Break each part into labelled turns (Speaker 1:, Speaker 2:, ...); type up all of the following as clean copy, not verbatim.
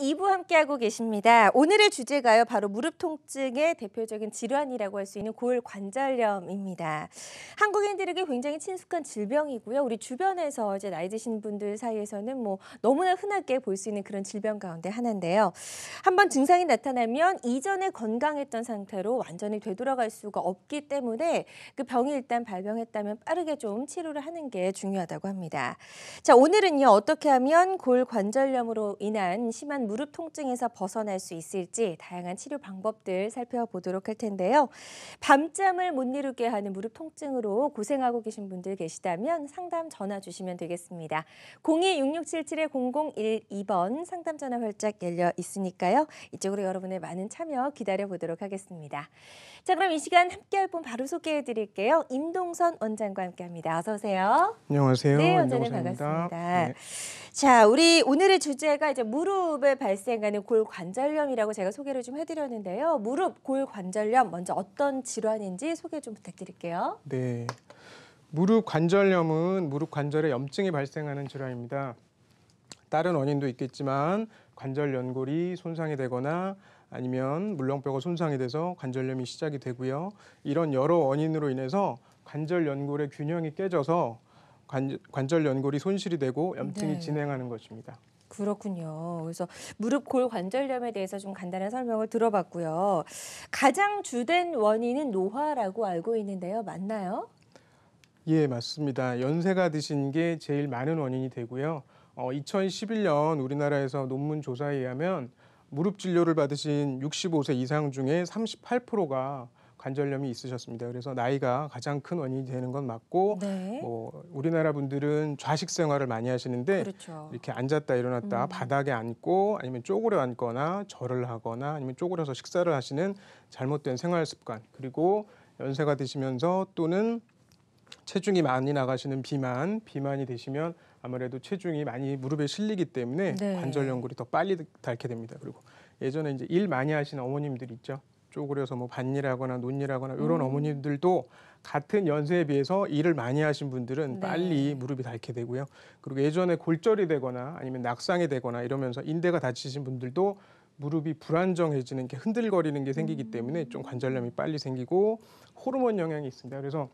Speaker 1: 2부 함께하고 계십니다. 오늘의 주제가요. 바로 무릎 통증의 대표적인 질환이라고 할 수 있는 골관절염입니다. 한국인들에게 굉장히 친숙한 질병이고요. 우리 주변에서 이제 나이 드신 분들 사이에서는 너무나 흔하게 볼 수 있는 그런 질병 가운데 하나인데요. 한번 증상이 나타나면 이전에 건강했던 상태로 완전히 되돌아갈 수가 없기 때문에 그 병이 일단 발병했다면 빠르게 좀 치료를 하는 게 중요하다고 합니다. 자, 오늘은요. 어떻게 하면 골관절염으로 인한 심한 무릎 통증에서 벗어날 수 있을지 다양한 치료 방법들 살펴보도록 할 텐데요. 밤잠을 못 이루게 하는 무릎 통증으로 고생하고 계신 분들 계시다면 상담 전화 주시면 되겠습니다. 02-6677-0012번 상담 전화 활짝 열려 있으니까요. 이쪽으로 여러분의 많은 참여 기다려보도록 하겠습니다. 자, 그럼 이 시간 함께할 분 바로 소개해드릴게요. 임동선 원장과 함께합니다. 어서 오세요.
Speaker 2: 안녕하세요.
Speaker 1: 네, 원장님
Speaker 2: 임동선입니다.
Speaker 1: 반갑습니다.
Speaker 2: 네.
Speaker 1: 자, 우리 오늘의 주제가 이제 무릎에 발생하는 골관절염이라고 제가 소개를 좀 해드렸는데요. 무릎 골관절염 먼저 어떤 질환인지 소개 좀 부탁드릴게요.
Speaker 2: 네. 무릎 관절염은 무릎 관절에 염증이 발생하는 질환입니다. 다른 원인도 있겠지만 관절 연골이 손상이 되거나 아니면 물렁뼈가 손상이 돼서 관절염이 시작이 되고요. 이런 여러 원인으로 인해서 관절 연골의 균형이 깨져서 관절 연골이 손실이 되고 염증이 진행하는 것입니다.
Speaker 1: 그렇군요. 그래서 무릎 골관절염에 대해서 좀 간단한 설명을 들어봤고요. 가장 주된 원인은 노화라고 알고 있는데요. 맞나요?
Speaker 2: 예, 맞습니다. 연세가 드신 게 제일 많은 원인이 되고요. 2011년 우리나라에서 논문 조사에 의하면 무릎 진료를 받으신 65세 이상 중에 38%가 관절염이 있으셨습니다. 그래서 나이가 가장 큰 원인이 되는 건 맞고,
Speaker 1: 네.
Speaker 2: 우리나라 분들은 좌식 생활을 많이 하시는데
Speaker 1: 그렇죠.
Speaker 2: 이렇게 앉았다 일어났다 바닥에 앉고 아니면 쪼그려 앉거나 절을 하거나 아니면 쪼그려서 식사를 하시는 잘못된 생활 습관, 그리고 연세가 드시면서 또는 체중이 많이 나가시는 비만이 되시면 아무래도 체중이 많이 무릎에 실리기 때문에 관절 연골이 더 빨리 닳게 됩니다. 그리고 예전에 이제 일 많이 하시는 어머님들 있죠. 쪼그려서 밭일하거나 논일하거나 이런 어머님들도 같은 연세에 비해서 일을 많이 하신 분들은 빨리 무릎이 닳게 되고요. 그리고 예전에 골절이 되거나 아니면 낙상이 되거나 이러면서 인대가 다치신 분들도 무릎이 불안정해지는 게 흔들거리는 게 생기기 때문에 좀 관절염이 빨리 생기고 호르몬 영향이 있습니다. 그래서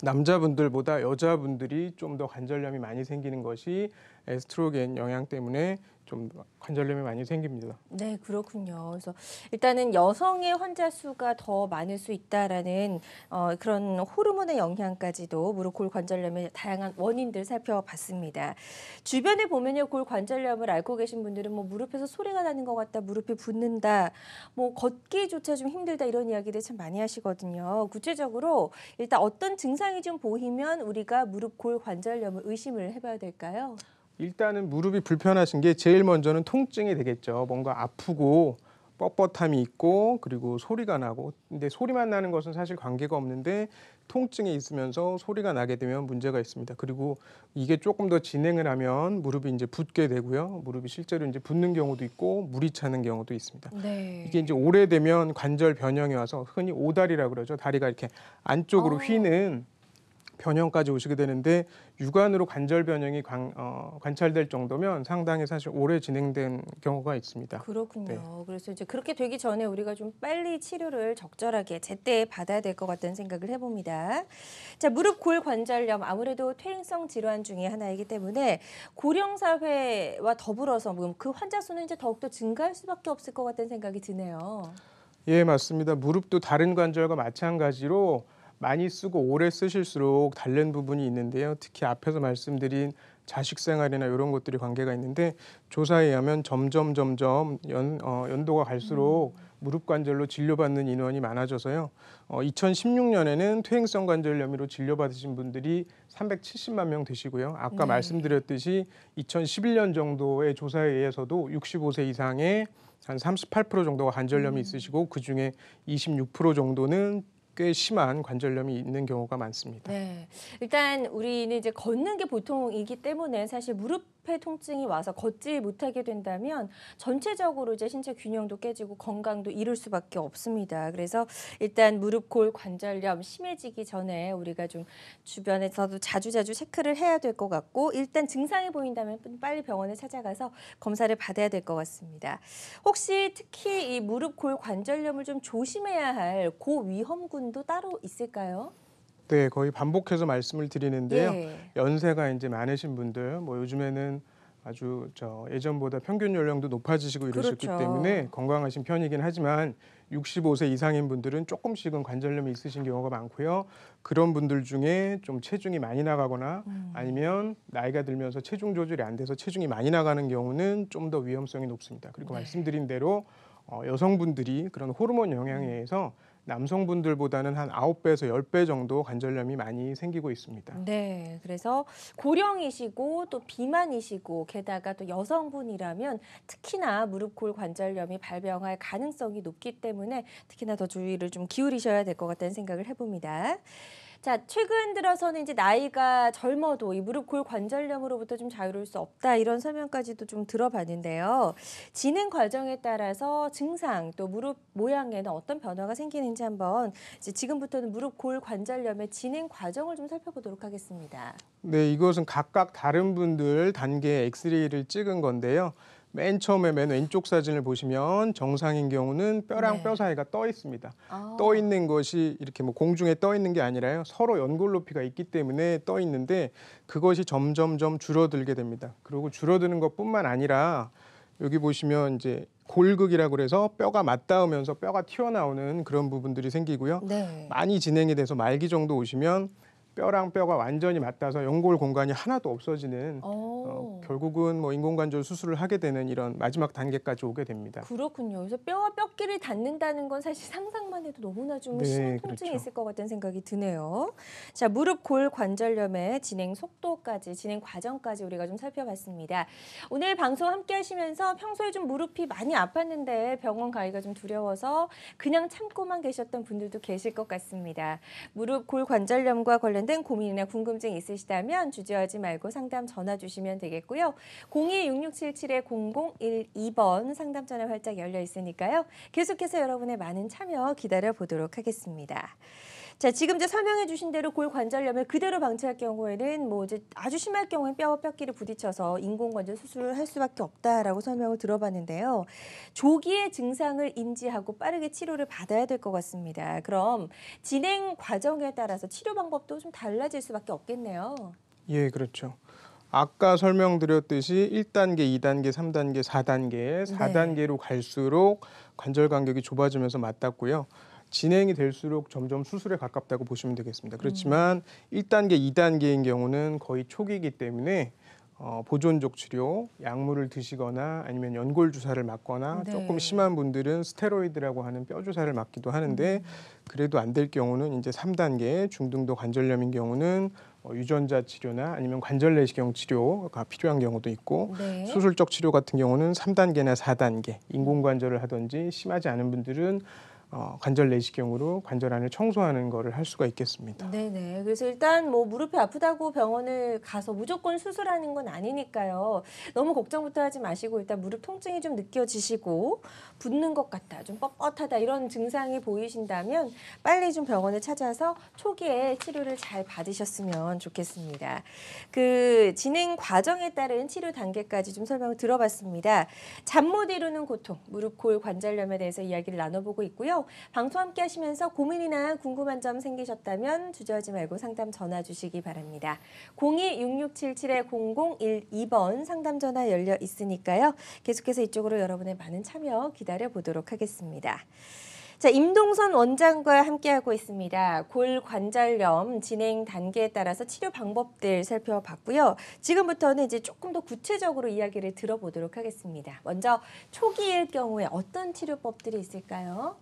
Speaker 2: 남자분들보다 여자분들이 좀 더 관절염이 많이 생기는 것이 에스트로겐 영향 때문에 좀 관절염이 많이 생깁니다.
Speaker 1: 네, 그렇군요. 그래서 일단은 여성의 환자 수가 더 많을 수 있다라는 그런 호르몬의 영향까지도 무릎 골관절염의 다양한 원인들 살펴봤습니다. 주변에 보면요, 골관절염을 앓고 계신 분들은 무릎에서 소리가 나는 것 같다, 무릎이 붓는다, 걷기조차 좀 힘들다 이런 이야기들 참 많이 하시거든요. 구체적으로 일단 어떤 증상이 좀 보이면 우리가 무릎 골관절염을 의심을 해봐야 될까요?
Speaker 2: 일단은 무릎이 불편하신 게 제일 먼저는 통증이 되겠죠. 뭔가 아프고 뻣뻣함이 있고 그리고 소리가 나고, 근데 소리만 나는 것은 사실 관계가 없는데 통증이 있으면서 소리가 나게 되면 문제가 있습니다. 그리고 이게 조금 더 진행을 하면 무릎이 이제 붓게 되고요. 무릎이 실제로 이제 붓는 경우도 있고 물이 차는 경우도 있습니다.
Speaker 1: 네.
Speaker 2: 이게 이제 오래되면 관절 변형이 와서 흔히 오다리라고 그러죠. 다리가 이렇게 안쪽으로 휘는 변형까지 오시게 되는데, 육안으로 관절 변형이 관찰될 정도면 상당히 사실 오래 진행된 경우가 있습니다.
Speaker 1: 그렇군요.
Speaker 2: 네.
Speaker 1: 그래서 이제 그렇게 되기 전에 우리가 좀 빨리 치료를 적절하게 제때 받아야 될 것 같다는 생각을 해봅니다. 자, 무릎 골관절염 아무래도 퇴행성 질환 중에 하나이기 때문에 고령 사회와 더불어서 그 환자 수는 이제 더욱더 증가할 수밖에 없을 것 같다는 생각이 드네요.
Speaker 2: 예, 맞습니다. 무릎도 다른 관절과 마찬가지로 많이 쓰고 오래 쓰실수록 닳는 부분이 있는데요. 특히 앞에서 말씀드린 자식 생활이나 이런 것들이 관계가 있는데, 조사에 의하면 점점 연도가 갈수록 무릎 관절로 진료받는 인원이 많아져서요. 2016년에는 퇴행성 관절염으로 진료받으신 분들이 370만 명 되시고요. 아까 말씀드렸듯이 2011년 정도의 조사에 의해서도 65세 이상의 한 38% 정도가 관절염이 있으시고 그중에 26% 정도는 꽤 심한 관절염이 있는 경우가 많습니다.
Speaker 1: 네, 일단 우리는 이제 걷는 게 보통이기 때문에 사실 무릎 무릎의 통증이 와서 걷지 못하게 된다면 전체적으로 이제 신체 균형도 깨지고 건강도 잃을 수밖에 없습니다. 그래서 일단 무릎 골 관절염 심해지기 전에 우리가 좀 주변에서도 자주자주 체크를 해야 될 것 같고 일단 증상이 보인다면 빨리 병원에 찾아가서 검사를 받아야 될 것 같습니다. 혹시 특히 이 무릎 골 관절염을 좀 조심해야 할 고위험군도 따로 있을까요?
Speaker 2: 네, 거의 반복해서 말씀을 드리는데요.
Speaker 1: 예.
Speaker 2: 연세가 이제 많으신 분들, 뭐 요즘에는 아주 예전보다 평균 연령도 높아지시고 이러셨기
Speaker 1: 그렇죠.
Speaker 2: 때문에 건강하신 편이긴 하지만 65세 이상인 분들은 조금씩은 관절염이 있으신 경우가 많고요. 그런 분들 중에 좀 체중이 많이 나가거나 아니면 나이가 들면서 체중 조절이 안 돼서 체중이 많이 나가는 경우는 좀 더 위험성이 높습니다. 그리고
Speaker 1: 네.
Speaker 2: 말씀드린 대로 여성분들이 그런 호르몬 영향에 의해서 남성분들보다는 한 9배에서 10배 정도 관절염이 많이 생기고 있습니다.
Speaker 1: 네, 그래서 고령이시고 또 비만이시고 게다가 또 여성분이라면 특히나 무릎 골 관절염이 발병할 가능성이 높기 때문에 특히나 더 주의를 좀 기울이셔야 될 것 같다는 생각을 해봅니다. 자, 최근 들어서는 이제 나이가 젊어도 이 무릎 골 관절염으로부터 좀 자유로울 수 없다 이런 설명까지도 좀 들어봤는데요. 진행 과정에 따라서 증상 또 무릎 모양에는 어떤 변화가 생기는지 한번 이제 지금부터는 무릎 골 관절염의 진행 과정을 좀 살펴보도록 하겠습니다.
Speaker 2: 네, 이것은 각각 다른 분들 단계 엑스레이를 찍은 건데요. 맨 처음에 맨 왼쪽 사진을 보시면 정상인 경우는 뼈랑
Speaker 1: 네.
Speaker 2: 뼈 사이가 떠 있습니다.
Speaker 1: 아.
Speaker 2: 떠 있는 것이 이렇게 뭐 공중에 떠 있는 게 아니라요. 서로 연골 높이가 있기 때문에 떠 있는데 그것이 점점점 줄어들게 됩니다. 그리고 줄어드는 것뿐만 아니라 여기 보시면 이제 골극이라고 그래서 뼈가 맞닿으면서 뼈가 튀어나오는 그런 부분들이 생기고요.
Speaker 1: 네.
Speaker 2: 많이 진행이 돼서 말기 정도 오시면 뼈랑 뼈가 완전히 맞닿아서 연골 공간이 하나도 없어지는 결국은 뭐 인공관절 수술을 하게 되는 이런 마지막 단계까지 오게 됩니다.
Speaker 1: 그렇군요. 그래서 뼈와 뼈끼리 닿는다는 건 사실 상상만 해도 너무나 좀
Speaker 2: 네,
Speaker 1: 심한 통증이
Speaker 2: 그렇죠.
Speaker 1: 있을 것 같다는 생각이 드네요. 자, 무릎 골 관절염의 진행 속도까지, 진행 과정까지 우리가 좀 살펴봤습니다. 오늘 방송 함께 하시면서 평소에 좀 무릎이 많이 아팠는데 병원 가기가 좀 두려워서 그냥 참고만 계셨던 분들도 계실 것 같습니다. 무릎 골 관절염과 관련된 고민이나 궁금증 있으시다면 주저하지 말고 상담 전화 주시면 되겠고요. 02-6677-0012번 상담 전화 활짝 열려 있으니까요. 계속해서 여러분의 많은 참여 기다려 보도록 하겠습니다. 자, 지금 이제 설명해 주신 대로 골 관절염을 그대로 방치할 경우에는 뭐 이제 아주 심할 경우엔 뼈와 뼈끼리 부딪혀서 인공관절 수술을 할 수밖에 없다라고 설명을 들어봤는데요. 조기에 증상을 인지하고 빠르게 치료를 받아야 될 것 같습니다. 그럼 진행 과정에 따라서 치료 방법도 좀 달라질 수밖에 없겠네요.
Speaker 2: 예, 그렇죠. 아까 설명드렸듯이 1단계, 2단계, 3단계, 4단계, 4단계로 갈수록 관절 간격이 좁아지면서 맞닿고요. 진행이 될수록 점점 수술에 가깝다고 보시면 되겠습니다. 그렇지만 1단계, 2단계인 경우는 거의 초기이기 때문에 보존적 치료, 약물을 드시거나 아니면 연골 주사를 맞거나
Speaker 1: 네.
Speaker 2: 조금 심한 분들은 스테로이드라고 하는 뼈 주사를 맞기도 하는데 그래도 안 될 경우는 이제 3단계 중등도 관절염인 경우는 유전자 치료나 아니면 관절 내시경 치료가 필요한 경우도 있고
Speaker 1: 네.
Speaker 2: 수술적 치료 같은 경우는 3단계나 4단계 인공관절을 하든지 심하지 않은 분들은 관절 내시경으로 관절 안을 청소하는 거를 할 수가 있겠습니다.
Speaker 1: 네네. 그래서 일단 뭐 무릎이 아프다고 병원을 가서 무조건 수술하는 건 아니니까요. 너무 걱정부터 하지 마시고 일단 무릎 통증이 좀 느껴지시고 붓는 것 같다, 좀 뻣뻣하다 이런 증상이 보이신다면 빨리 좀 병원을 찾아서 초기에 치료를 잘 받으셨으면 좋겠습니다. 그 진행 과정에 따른 치료 단계까지 좀 설명을 들어봤습니다. 잠 못 이루는 고통, 무릎 골 관절염에 대해서 이야기를 나눠보고 있고요. 방송 함께 하시면서 고민이나 궁금한 점 생기셨다면 주저하지 말고 상담 전화 주시기 바랍니다. 02-6677-0012번 상담 전화 열려 있으니까요. 계속해서 이쪽으로 여러분의 많은 참여 기다려 보도록 하겠습니다. 자, 임동선 원장과 함께하고 있습니다. 골 관절염 진행 단계에 따라서 치료 방법들 살펴봤고요. 지금부터는 이제 조금 더 구체적으로 이야기를 들어보도록 하겠습니다. 먼저 초기일 경우에 어떤 치료법들이 있을까요?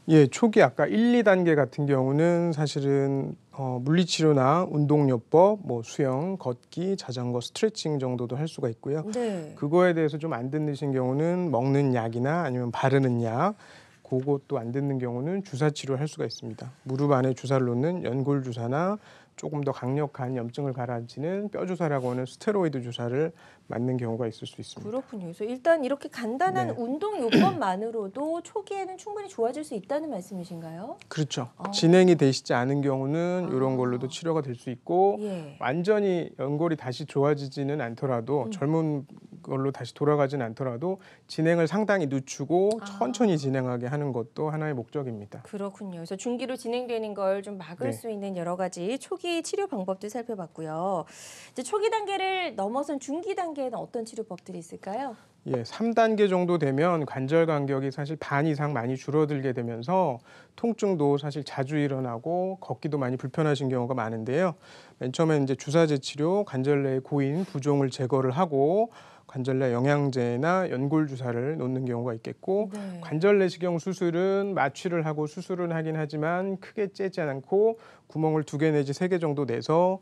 Speaker 2: 예, 초기 아까 1, 2단계 같은 경우는 사실은 물리치료나 운동요법, 뭐 수영, 걷기, 자전거, 스트레칭 정도도 할 수가 있고요.
Speaker 1: 네.
Speaker 2: 그거에 대해서 좀 안 듣는 경우는 먹는 약이나 아니면 바르는 약, 그것도 안 듣는 경우는 주사 치료를 할 수가 있습니다. 무릎 안에 주사를 놓는 연골 주사나 조금 더 강력한 염증을 가라앉히는 뼈 주사라고 하는 스테로이드 주사를 맞는 경우가 있을 수 있습니다.
Speaker 1: 그렇군요. 그래서 일단 이렇게 간단한
Speaker 2: 네.
Speaker 1: 운동 요법만으로도 초기에는 충분히 좋아질 수 있다는 말씀이신가요?
Speaker 2: 그렇죠. 진행이 되시지 않은 경우는
Speaker 1: 아.
Speaker 2: 이런 걸로도 치료가 될 수 있고
Speaker 1: 예.
Speaker 2: 완전히 연골이 다시 좋아지지는 않더라도 젊은 걸로 다시 돌아가지는 않더라도 진행을 상당히 늦추고
Speaker 1: 아.
Speaker 2: 천천히 진행하게 하는 것도 하나의 목적입니다.
Speaker 1: 그렇군요. 그래서 중기로 진행되는 걸 좀 막을
Speaker 2: 네.
Speaker 1: 수 있는 여러 가지 초기 치료 방법도 살펴봤고요. 이제 초기 단계를 넘어선 중기 단계에는 어떤 치료법들이 있을까요?
Speaker 2: 예, 3단계 정도 되면 관절 간격이 사실 반 이상 많이 줄어들게 되면서 통증도 사실 자주 일어나고 걷기도 많이 불편하신 경우가 많은데요. 맨 처음에 이제 주사제 치료, 관절 내의 고인, 부종을 제거를 하고 관절 내 영양제나 연골 주사를 놓는 경우가 있겠고
Speaker 1: 네.
Speaker 2: 관절 내시경 수술은 마취를 하고 수술은 하긴 하지만 크게 째지 않고 구멍을 2개 내지 3개 정도 내서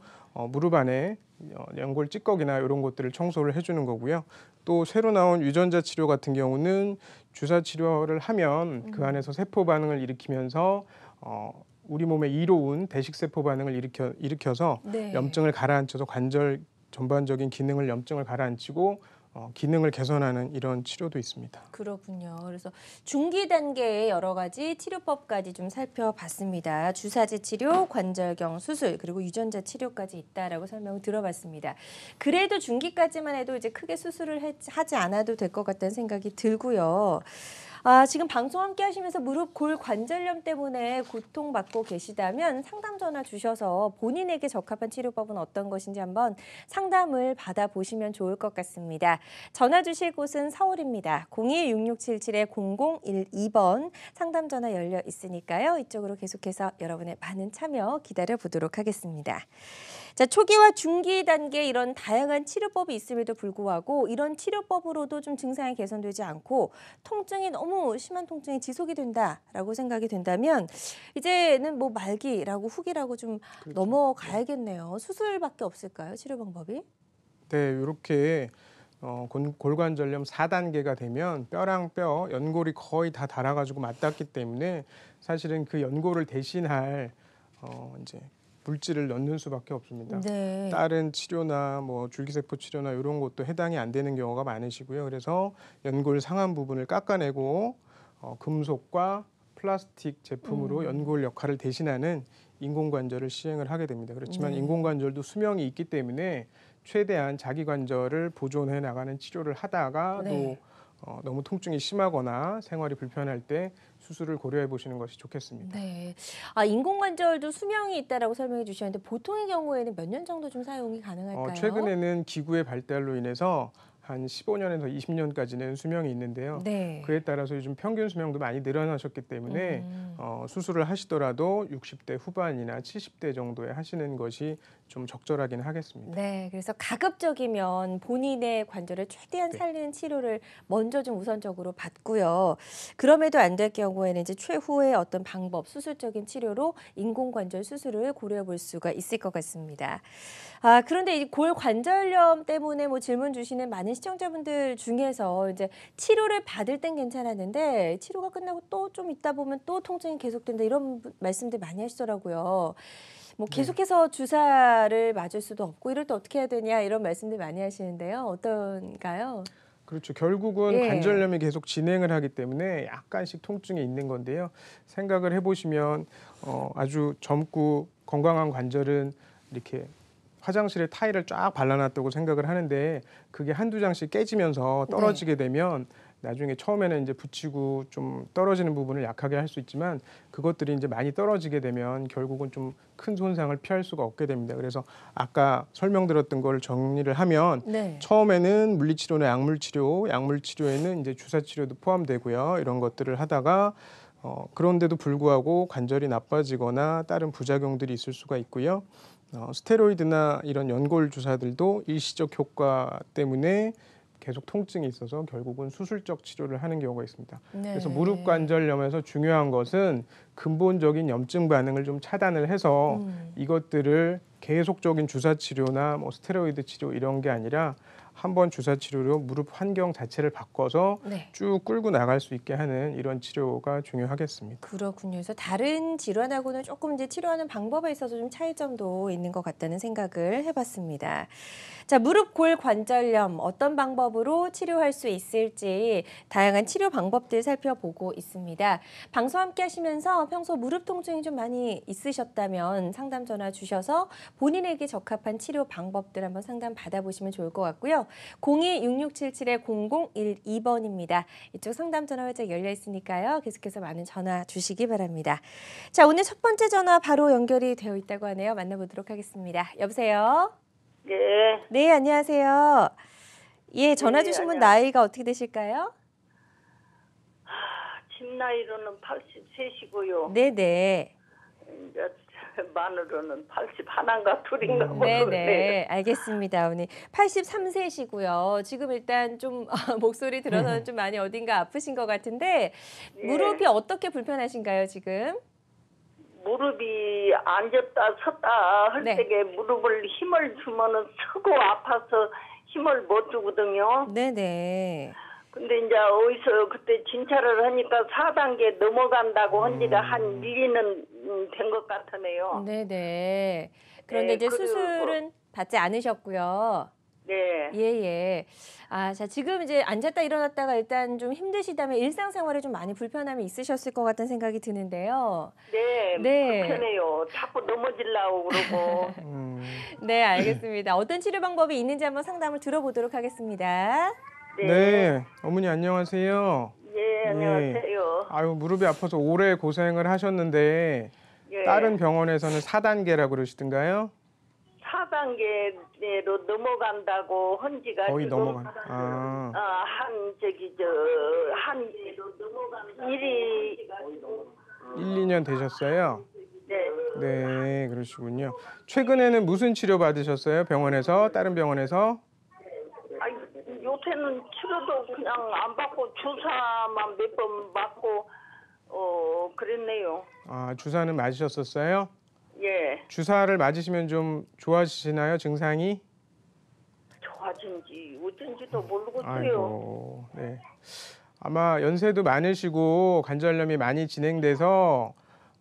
Speaker 2: 무릎 안에 연골 찌꺼기나 이런 것들을 청소를 해주는 거고요. 또 새로 나온 유전자 치료 같은 경우는 주사 치료를 하면 그 안에서 세포 반응을 일으키면서 우리 몸에 이로운 대식세포 반응을 일으켜서
Speaker 1: 네.
Speaker 2: 염증을 가라앉혀서 관절 전반적인 기능을 염증을 가라앉히고 기능을 개선하는 이런 치료도 있습니다.
Speaker 1: 그렇군요. 그래서 중기 단계의 여러 가지 치료법까지 좀 살펴봤습니다. 주사제 치료, 관절경 수술, 그리고 유전자 치료까지 있다라고 설명을 들어봤습니다. 그래도 중기까지만 해도 이제 크게 수술을 하지 않아도 될 것 같다는 생각이 들고요. 지금 방송 함께 하시면서 무릎 골 관절염 때문에 고통받고 계시다면 상담 전화 주셔서 본인에게 적합한 치료법은 어떤 것인지 한번 상담을 받아보시면 좋을 것 같습니다. 전화 주실 곳은 서울입니다. 02-6677-0012번 상담 전화 열려 있으니까요. 이쪽으로 계속해서 여러분의 많은 참여 기다려보도록 하겠습니다. 자, 초기와 중기 단계 이런 다양한 치료법이 있음에도 불구하고 이런 치료법으로도 좀 증상이 개선되지 않고 통증이 너무 심한 통증이 지속이 된다라고 생각이 된다면 이제는 뭐 말기라고 후기라고 좀
Speaker 2: 그렇죠.
Speaker 1: 넘어가야겠네요. 수술밖에 없을까요? 치료 방법이?
Speaker 2: 네, 이렇게 골관절염 4단계가 되면 뼈랑 뼈, 연골이 거의 다 닳아가지고 맞닿기 때문에 사실은 그 연골을 대신할 이제 물질을 넣는 수밖에 없습니다.
Speaker 1: 네.
Speaker 2: 다른 치료나 뭐 줄기세포 치료나 이런 것도 해당이 안 되는 경우가 많으시고요. 그래서 연골 상한 부분을 깎아내고 금속과 플라스틱 제품으로 연골 역할을 대신하는 인공관절을 시행을 하게 됩니다. 그렇지만
Speaker 1: 네.
Speaker 2: 인공관절도 수명이 있기 때문에 최대한 자기 관절을 보존해 나가는 치료를 하다가
Speaker 1: 네.
Speaker 2: 또 너무 통증이 심하거나 생활이 불편할 때 수술을 고려해 보시는 것이 좋겠습니다.
Speaker 1: 네. 인공관절도 수명이 있다라고 설명해 주셨는데 보통의 경우에는 몇 년 정도 좀 사용이 가능할까요?
Speaker 2: 최근에는 기구의 발달로 인해서 한 15년에서 20년까지는 수명이 있는데요.
Speaker 1: 네.
Speaker 2: 그에 따라서 요즘 평균 수명도 많이 늘어나셨기 때문에 수술을 하시더라도 60대 후반이나 70대 정도에 하시는 것이 좀 적절하긴 하겠습니다.
Speaker 1: 네, 그래서 가급적이면 본인의 관절을 최대한
Speaker 2: 네.
Speaker 1: 살리는 치료를 먼저 좀 우선적으로 받고요. 그럼에도 안 될 경우에는 이제 최후의 어떤 방법, 수술적인 치료로 인공관절 수술을 고려해 볼 수가 있을 것 같습니다. 그런데 이 골관절염 때문에 뭐 질문 주시는 많은 시청자분들 중에서 이제 치료를 받을 땐 괜찮았는데 치료가 끝나고 또 좀 있다 보면 또 통증이 계속된다 이런 말씀들 많이 하시더라고요. 뭐 계속해서 주사를 맞을 수도 없고 이럴 때 어떻게 해야 되냐 이런 말씀들 많이 하시는데요. 어떤가요?
Speaker 2: 그렇죠. 결국은
Speaker 1: 예.
Speaker 2: 관절염이 계속 진행을 하기 때문에 약간씩 통증이 있는 건데요. 생각을 해보시면 아주 젊고 건강한 관절은 이렇게 화장실에 타일을 쫙 발라놨다고 생각을 하는데 그게 한두 장씩 깨지면서 떨어지게 되면 나중에 처음에는 이제 붙이고 좀 떨어지는 부분을 약하게 할 수 있지만 그것들이 이제 많이 떨어지게 되면 결국은 좀 큰 손상을 피할 수가 없게 됩니다. 그래서 아까 설명드렸던 걸 정리를 하면
Speaker 1: 네.
Speaker 2: 처음에는 물리치료나 약물치료에는 이제 주사치료도 포함되고요. 이런 것들을 하다가 그런데도 불구하고 관절이 나빠지거나 다른 부작용들이 있을 수가 있고요. 스테로이드나 이런 연골 주사들도 일시적 효과 때문에 계속 통증이 있어서 결국은 수술적 치료를 하는 경우가 있습니다.
Speaker 1: 네.
Speaker 2: 그래서 무릎 관절염에서 중요한 것은 근본적인 염증 반응을 좀 차단을 해서 이것들을 계속적인 주사 치료나 뭐 스테로이드 치료 이런 게 아니라 한 번 주사 치료로 무릎 환경 자체를 바꿔서
Speaker 1: 네.
Speaker 2: 쭉 끌고 나갈 수 있게 하는 이런 치료가 중요하겠습니다.
Speaker 1: 그렇군요. 그래서 다른 질환하고는 조금 이제 치료하는 방법에 있어서 좀 차이점도 있는 것 같다는 생각을 해봤습니다. 자, 무릎 골 관절염 어떤 방법으로 치료할 수 있을지 다양한 치료 방법들 살펴보고 있습니다. 방송 함께 하시면서 평소 무릎 통증이 좀 많이 있으셨다면 상담 전화 주셔서 본인에게 적합한 치료 방법들 한번 상담 받아보시면 좋을 것 같고요. 02-6677-0012번입니다. 이쪽 상담 전화 활짝 열려 있으니까요. 계속해서 많은 전화 주시기 바랍니다. 자, 오늘 첫 번째 전화 바로 연결이 되어 있다고 하네요. 만나보도록 하겠습니다. 여보세요?
Speaker 3: 네.
Speaker 1: 네, 안녕하세요. 예, 전화 주신 분 나이가 어떻게 되실까요?
Speaker 3: 집 나이로는 83이고요.
Speaker 1: 네네.
Speaker 3: 이제 만으로는 81인가 2인가 모르겠네요.
Speaker 1: 네네. 알겠습니다. 어머니 83세시고요. 지금 일단 좀 목소리 들어서는 좀 많이 어딘가 아프신 것 같은데
Speaker 3: 예.
Speaker 1: 무릎이 어떻게 불편하신가요, 지금?
Speaker 3: 무릎이 앉았다 섰다 할
Speaker 1: 네.
Speaker 3: 때에 무릎을 힘을 주면은 서고 아파서 힘을 못 주거든요.
Speaker 1: 네네.
Speaker 3: 근데 이제 어디서 그때 진찰을 하니까 4단계 넘어간다고 한 지가 한 1년은 된 것 같으네요.
Speaker 1: 네네. 그런데
Speaker 3: 네,
Speaker 1: 이제
Speaker 3: 그리고
Speaker 1: 수술은 받지 않으셨고요.
Speaker 3: 네.
Speaker 1: 예. 아, 자, 지금 이제 앉았다 일어났다가 일단 좀 힘드시다면 일상생활에 좀 많이 불편함이 있으셨을 것 같다는 생각이 드는데요.
Speaker 3: 네.
Speaker 1: 네.
Speaker 3: 불편해요. 자꾸 넘어지려고 그러고.
Speaker 1: 네, 알겠습니다. 어떤 치료 방법이 있는지 한번 상담을 들어보도록 하겠습니다.
Speaker 2: 네, 어머니 안녕하세요.
Speaker 3: 예, 안녕하세요.
Speaker 2: 아유, 무릎이 아파서 오래 고생을 하셨는데
Speaker 3: 예.
Speaker 2: 다른 병원에서는 4단계라고 그러시던가요?
Speaker 3: 4단계로 넘어간다고 헌지가
Speaker 2: 거의
Speaker 3: 지금
Speaker 2: 넘어간. 아,
Speaker 3: 한 일이
Speaker 2: 1-2년 되셨어요?
Speaker 3: 네.
Speaker 2: 네, 그러시군요. 최근에는 무슨 치료 받으셨어요? 병원에서? 다른 병원에서?
Speaker 3: 아니, 요새는 치료도 그냥 안 받고 주사만 몇 번 맞고 그랬네요.
Speaker 2: 아, 주사는 맞으셨었어요?
Speaker 3: 예.
Speaker 2: 주사를 맞으시면 좀 좋아지시나요, 증상이?
Speaker 3: 좋아진지 어쩐지도 모르겠어요.
Speaker 2: 아이고, 네. 아마 연세도 많으시고 관절염이 많이 진행돼서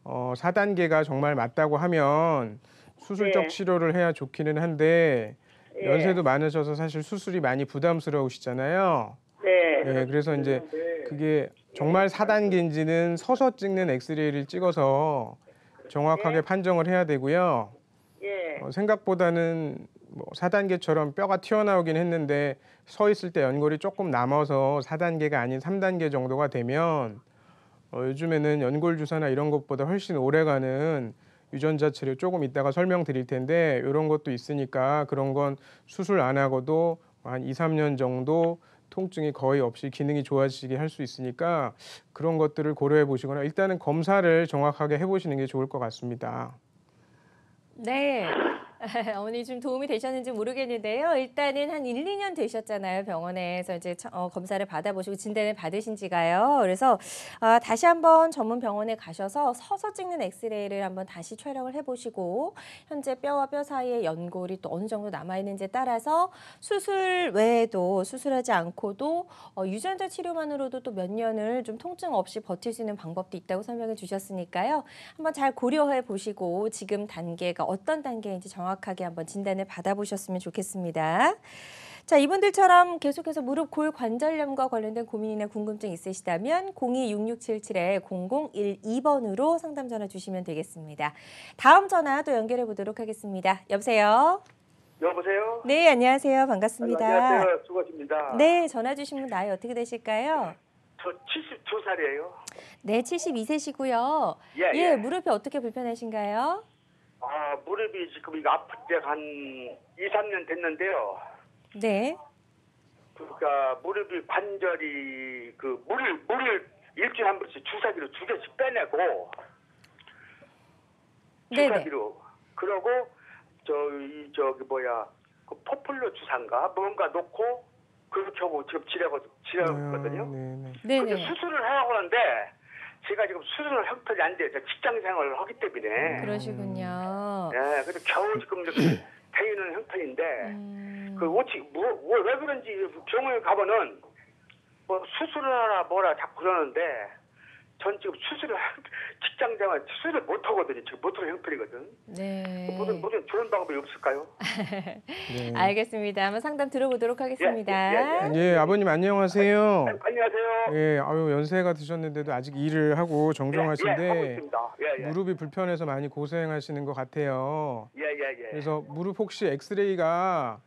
Speaker 2: 4단계가 정말 맞다고 하면 수술적
Speaker 3: 네.
Speaker 2: 치료를 해야 좋기는 한데
Speaker 3: 예.
Speaker 2: 연세도 많으셔서 사실 수술이 많이 부담스러우시잖아요.
Speaker 3: 네.
Speaker 2: 네, 그래서 이제 그게 정말 4단계인지는 서서 찍는 엑스레이를 찍어서 정확하게 판정을 해야 되고요.
Speaker 3: 예.
Speaker 2: 생각보다는 뭐 4단계처럼 뼈가 튀어나오긴 했는데 서 있을 때 연골이 조금 남아서 4단계가 아닌 3단계 정도가 되면 요즘에는 연골 주사나 이런 것보다 훨씬 오래가는 유전자 치료 조금 이따가 설명드릴 텐데 이런 것도 있으니까 그런 건 수술 안 하고도 한 2-3년 정도 통증이 거의 없이 기능이 좋아지게 할 수 있으니까 그런 것들을 고려해 보시거나 일단은 검사를 정확하게 해보시는 게 좋을 것 같습니다.
Speaker 1: 네. 어머니 좀 도움이 되셨는지 모르겠는데요. 일단은 한 1-2년 되셨잖아요. 병원에서 이제 검사를 받아보시고 진단을 받으신 지가요. 그래서 다시 한번 전문 병원에 가셔서 서서 찍는 엑스레이를 한번 다시 촬영을 해보시고 현재 뼈와 뼈 사이에 연골이 또 어느 정도 남아있는지에 따라서 수술 외에도 수술하지 않고도 유전자 치료만으로도 또 몇 년을 좀 통증 없이 버틸 수 있는 방법도 있다고 설명해 주셨으니까요. 한번 잘 고려해 보시고 지금 단계가 어떤 단계인지 정확하게 한번 진단을 받아보셨으면 좋겠습니다. 자, 이분들처럼 계속해서 무릎 골 관절염과 관련된 고민이나 궁금증 있으시다면 02-6677-0012번으로 상담 전화 주시면 되겠습니다. 다음 전화 또 연결해 보도록 하겠습니다. 여보세요?
Speaker 4: 여보세요?
Speaker 1: 네, 안녕하세요. 반갑습니다.
Speaker 4: 안녕하세요. 수고하십니다.
Speaker 1: 네, 전화 주신 분 나이 어떻게 되실까요?
Speaker 4: 저 72살이에요.
Speaker 1: 네, 72세시고요.
Speaker 4: 예.
Speaker 1: 무릎이 어떻게 불편하신가요?
Speaker 4: 무릎이 지금 이거 아픈 지가 한 2-3년 됐는데요.
Speaker 1: 네.
Speaker 4: 그러니까 무릎이 관절이 물을 일주일에 한 번씩 주사기로 2개씩 빼내고 주사기로. 그러고 그 포폴로 주사인가 뭔가 놓고 그렇게 하고 지금 지내거든요.
Speaker 1: 네네.
Speaker 4: 근데 수술을 하려고 하는데 제가 지금 수술을 형편이 안 돼요. 직장 생활을 하기 때문에.
Speaker 1: 그러시군요.
Speaker 4: 네, 그래서 겨우 지금 이렇게 되는 형편인데 왜 그런지 병원에 가면은 뭐 수술을 하라 뭐라 자꾸 그러는데 전 지금 직장 생활 수술을 못 하거든요. 지금 못하는 형편이거든.
Speaker 1: 네.
Speaker 4: 무슨 좋은 방법이 없을까요?
Speaker 2: 네.
Speaker 1: 알겠습니다. 한번 상담 들어보도록 하겠습니다.
Speaker 2: 예, 아버님 안녕하세요.
Speaker 4: 안녕하세요.
Speaker 2: 예, 아유 연세가 드셨는데도 아직 일을 하고
Speaker 4: 하고
Speaker 2: 정정하신데
Speaker 4: 있습니다.
Speaker 2: 무릎이 불편해서 많이 고생하시는 것 같아요.
Speaker 4: 예.
Speaker 2: 그래서 무릎 혹시 엑스레이가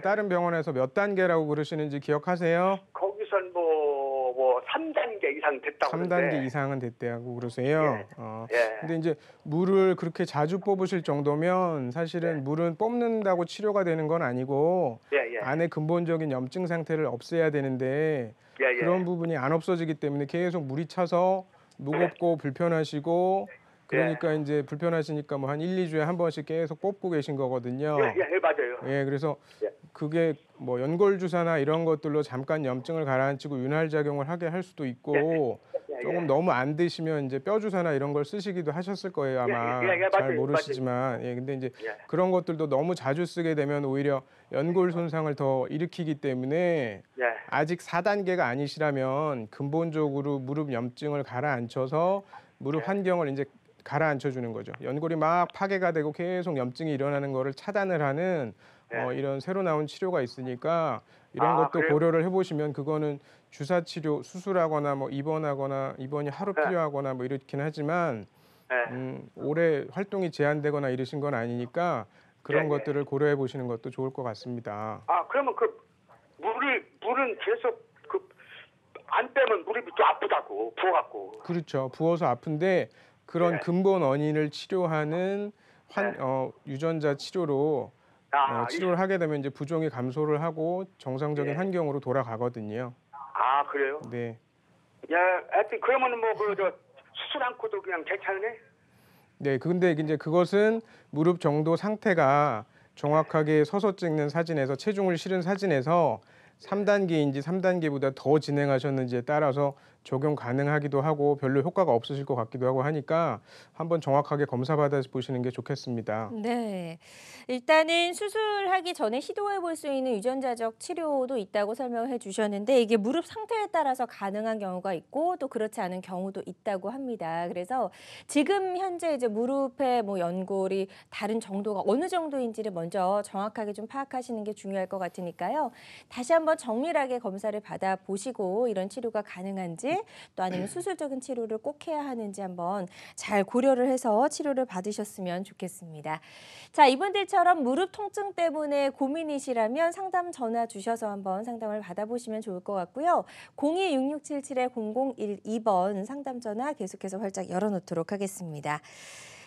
Speaker 2: 다른 병원에서 몇 단계라고 그러시는지 기억하세요?
Speaker 4: 거기선 뭐 3단계 이상 됐다고
Speaker 2: 3단계
Speaker 4: 그러는데.
Speaker 2: 이상은 됐대고 그러세요.
Speaker 4: 예.
Speaker 2: 근데 이제 물을 그렇게 자주 뽑으실 정도면 사실은 물은 뽑는다고 치료가 되는 건 아니고
Speaker 4: 예.
Speaker 2: 안에 근본적인 염증 상태를 없애야 되는데
Speaker 4: 예.
Speaker 2: 그런 부분이 안 없어지기 때문에 계속 물이 차서 무겁고 불편하시고 그러니까 이제 불편하시니까 뭐 한 1, 2주에 한 번씩 계속 뽑고 계신 거거든요.
Speaker 4: 예, 맞아요.
Speaker 2: 예, 그래서
Speaker 4: 예.
Speaker 2: 그게 뭐 연골 주사나 이런 것들로 잠깐 염증을 가라앉히고 윤활 작용을 하게 할 수도 있고 조금 너무 안 드시면 이제 뼈 주사나 이런 걸 쓰시기도 하셨을 거예요, 아마. 잘
Speaker 4: 맞아요.
Speaker 2: 모르시지만. 예, 근데 이제 그런 것들도 너무 자주 쓰게 되면 오히려 연골 손상을 더 일으키기 때문에 아직 4단계가 아니시라면 근본적으로 무릎 염증을 가라앉혀서 무릎 환경을 이제 가라앉혀 주는 거죠. 연골이 막 파괴가 되고 계속 염증이 일어나는 거를 차단을 하는 이런 새로 나온 치료가 있으니까 이런 것도
Speaker 4: 그래요?
Speaker 2: 고려를 해보시면 그거는 주사 치료 수술하거나 뭐 입원이 하루 필요하거나 뭐 이렇긴 하지만 오래 활동이 제한되거나 이러신 건 아니니까 그런 것들을 고려해 보시는 것도 좋을 것 같습니다.
Speaker 4: 그러면 물은 계속 안 빼면 무릎이 또 아프다고 부어갖고.
Speaker 2: 그렇죠. 부어서 아픈데 그런 근본 원인을 치료하는 유전자 치료로 치료를 하게 되면 이제 부종이 감소를 하고 정상적인 환경으로 돌아가거든요.
Speaker 4: 그래요?
Speaker 2: 네.
Speaker 4: 하여튼 그러면은 수술 않고도 그냥 괜찮네?
Speaker 2: 네, 근데 이제 그것은 무릎 정도 상태가 정확하게 서서 찍는 사진에서 체중을 실은 사진에서 3단계인지 3단계보다 더 진행하셨는지에 따라서 적용 가능하기도 하고 별로 효과가 없으실 것 같기도 하고 하니까 한번 정확하게 검사 받아 보시는 게 좋겠습니다.
Speaker 1: 네. 일단은 수술하기 전에 시도해 볼 수 있는 유전자적 치료도 있다고 설명해 주셨는데 이게 무릎 상태에 따라서 가능한 경우가 있고 또 그렇지 않은 경우도 있다고 합니다. 그래서 지금 현재 이제 무릎의 뭐 연골이 다른 정도가 어느 정도인지를 먼저 정확하게 좀 파악하시는 게 중요할 것 같으니까요. 다시 한번 정밀하게 검사를 받아 보시고 이런 치료가 가능한지 또 아니면 수술적인 치료를 꼭 해야 하는지 한번 잘 고려를 해서 치료를 받으셨으면 좋겠습니다. 자, 이분들처럼 무릎 통증 때문에 고민이시라면 상담 전화 주셔서 한번 상담을 받아보시면 좋을 것 같고요. 026677-0012번 상담 전화 계속해서 활짝 열어놓도록 하겠습니다.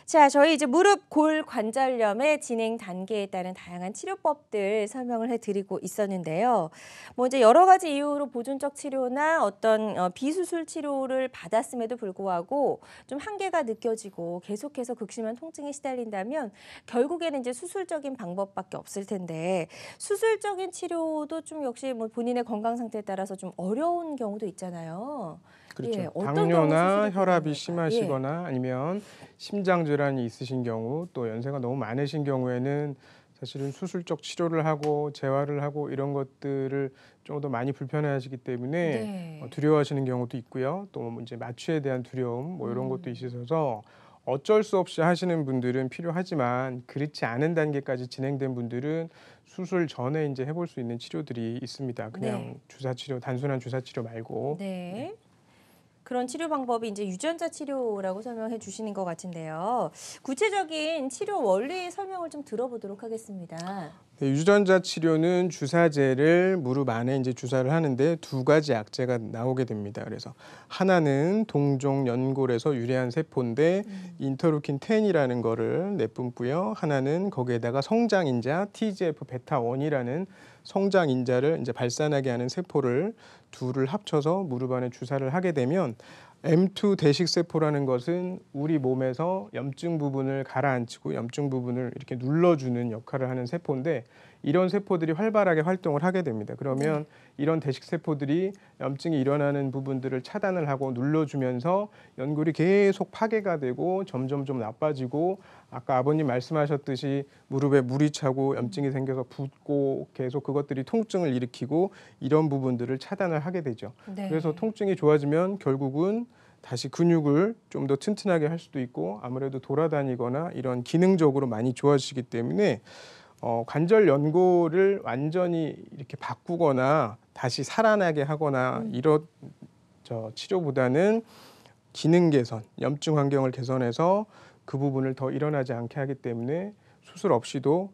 Speaker 1: 자, 저희 이제 무릎 골 관절염의 진행 단계에 따른 다양한 치료법들 설명을 해드리고 있었는데요. 뭐 이제 여러 가지 이유로 보존적 치료나 어떤 비수술 치료를 받았음에도 불구하고 좀 한계가 느껴지고 계속해서 극심한 통증에 시달린다면 결국에는 이제 수술적인 방법밖에 없을 텐데 수술적인 치료도 좀 역시 뭐 본인의 건강 상태에 따라서 좀 어려운 경우도 있잖아요.
Speaker 2: 그렇죠.
Speaker 1: 어떤
Speaker 2: 당뇨나
Speaker 1: 경우 수술이
Speaker 2: 혈압이
Speaker 1: 필요할까요?
Speaker 2: 심하시거나 아니면 심장 질환이 있으신 경우 또 연세가 너무 많으신 경우에는 사실은 수술적 치료를 하고 재활을 하고 이런 것들을 좀 더 많이 불편해하시기 때문에 두려워하시는 경우도 있고요. 또 이제 마취에 대한 두려움 뭐 이런 것도 있으셔서 어쩔 수 없이 하시는 분들은 필요하지만 그렇지 않은 단계까지 진행된 분들은 수술 전에 이제 해볼 수 있는 치료들이 있습니다. 그냥 주사 치료, 단순한 주사 치료 말고.
Speaker 1: 네. 그런 치료 방법이 이제 유전자 치료라고 설명해 주시는 것 같은데요. 구체적인 치료 원리 설명을 좀 들어보도록 하겠습니다.
Speaker 2: 네, 유전자 치료는 주사제를 무릎 안에 이제 주사를 하는데 두 가지 약제가 나오게 됩니다. 그래서 하나는 동종 연골에서 유래한 세포인데 인터루킨 10이라는 거를 내뿜고요. 하나는 거기에다가 성장인자 TGF 베타 1이라는 성장인자를 이제 발산하게 하는 세포를 둘을 합쳐서 무릎 안에 주사를 하게 되면 M2 대식세포라는 것은 우리 몸에서 염증 부분을 가라앉히고 염증 부분을 이렇게 눌러주는 역할을 하는 세포인데 이런 세포들이 활발하게 활동을 하게 됩니다. 그러면 이런 대식 세포들이 염증이 일어나는 부분들을 차단을 하고 눌러주면서 연골이 계속 파괴가 되고 점점 좀 나빠지고 아까 아버님 말씀하셨듯이 무릎에 물이 차고 염증이 생겨서 붓고 계속 그것들이 통증을 일으키고 이런 부분들을 차단을 하게 되죠.
Speaker 1: 네.
Speaker 2: 그래서 통증이 좋아지면 결국은 다시 근육을 좀 더 튼튼하게 할 수도 있고 아무래도 돌아다니거나 이런 기능적으로 많이 좋아지기 때문에 관절 연골을 완전히 이렇게 바꾸거나 다시 살아나게 하거나 이런 치료보다는 기능 개선, 염증 환경을 개선해서 그 부분을 더 일어나지 않게 하기 때문에 수술 없이도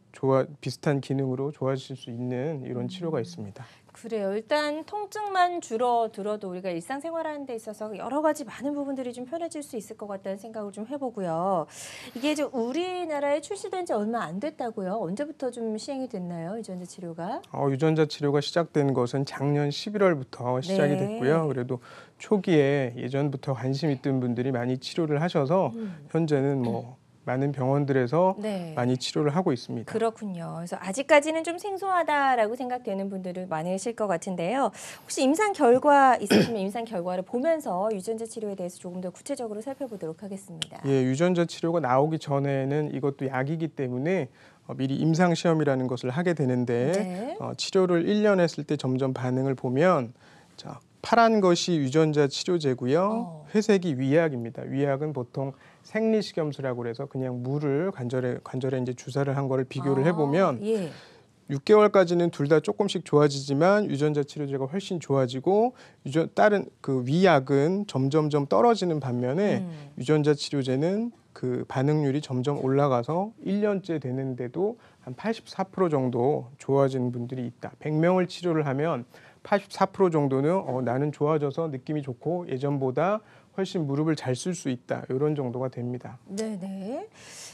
Speaker 2: 비슷한 기능으로 좋아질 수 있는 이런 치료가 있습니다.
Speaker 1: 그래요. 일단 통증만 줄어들어도 우리가 일상생활하는 데 있어서 여러 가지 많은 부분들이 좀 편해질 수 있을 것 같다는 생각을 좀 해보고요. 이게 이제 우리나라에 출시된 지 얼마 안 됐다고요? 언제부터 좀 시행이 됐나요? 유전자 치료가?
Speaker 2: 유전자 치료가 시작된 것은 작년 11월부터 시작이 됐고요. 그래도 초기에 예전부터 관심 있던 분들이 많이 치료를 하셔서 현재는 많은 병원들에서 많이 치료를 하고 있습니다.
Speaker 1: 그렇군요. 그래서 아직까지는 좀 생소하다라고 생각되는 분들은 많으실 것 같은데요. 혹시 임상 결과 있으시면 임상 결과를 보면서 유전자 치료에 대해서 조금 더 구체적으로 살펴보도록 하겠습니다.
Speaker 2: 예, 유전자 치료가 나오기 전에는 이것도 약이기 때문에 미리 임상 시험이라는 것을 하게 되는데 치료를 1년 했을 때 점점 반응을 보면 파란 것이 유전자 치료제고요. 회색이 위약입니다. 위약은 보통 생리식염수라고 해서 그냥 물을 관절에 이제 주사를 한 거를 비교를 해보면 6개월까지는 둘 다 조금씩 좋아지지만 유전자 치료제가 훨씬 좋아지고 다른 그 위약은 점점점 떨어지는 반면에 유전자 치료제는 그 반응률이 점점 올라가서 1년째 되는데도 한 84% 정도 좋아지는 분들이 있다. 100명을 치료를 하면 84% 정도는 나는 좋아져서 느낌이 좋고 예전보다 훨씬 무릎을 잘 쓸 수 있다. 이런 정도가 됩니다.
Speaker 1: 네네.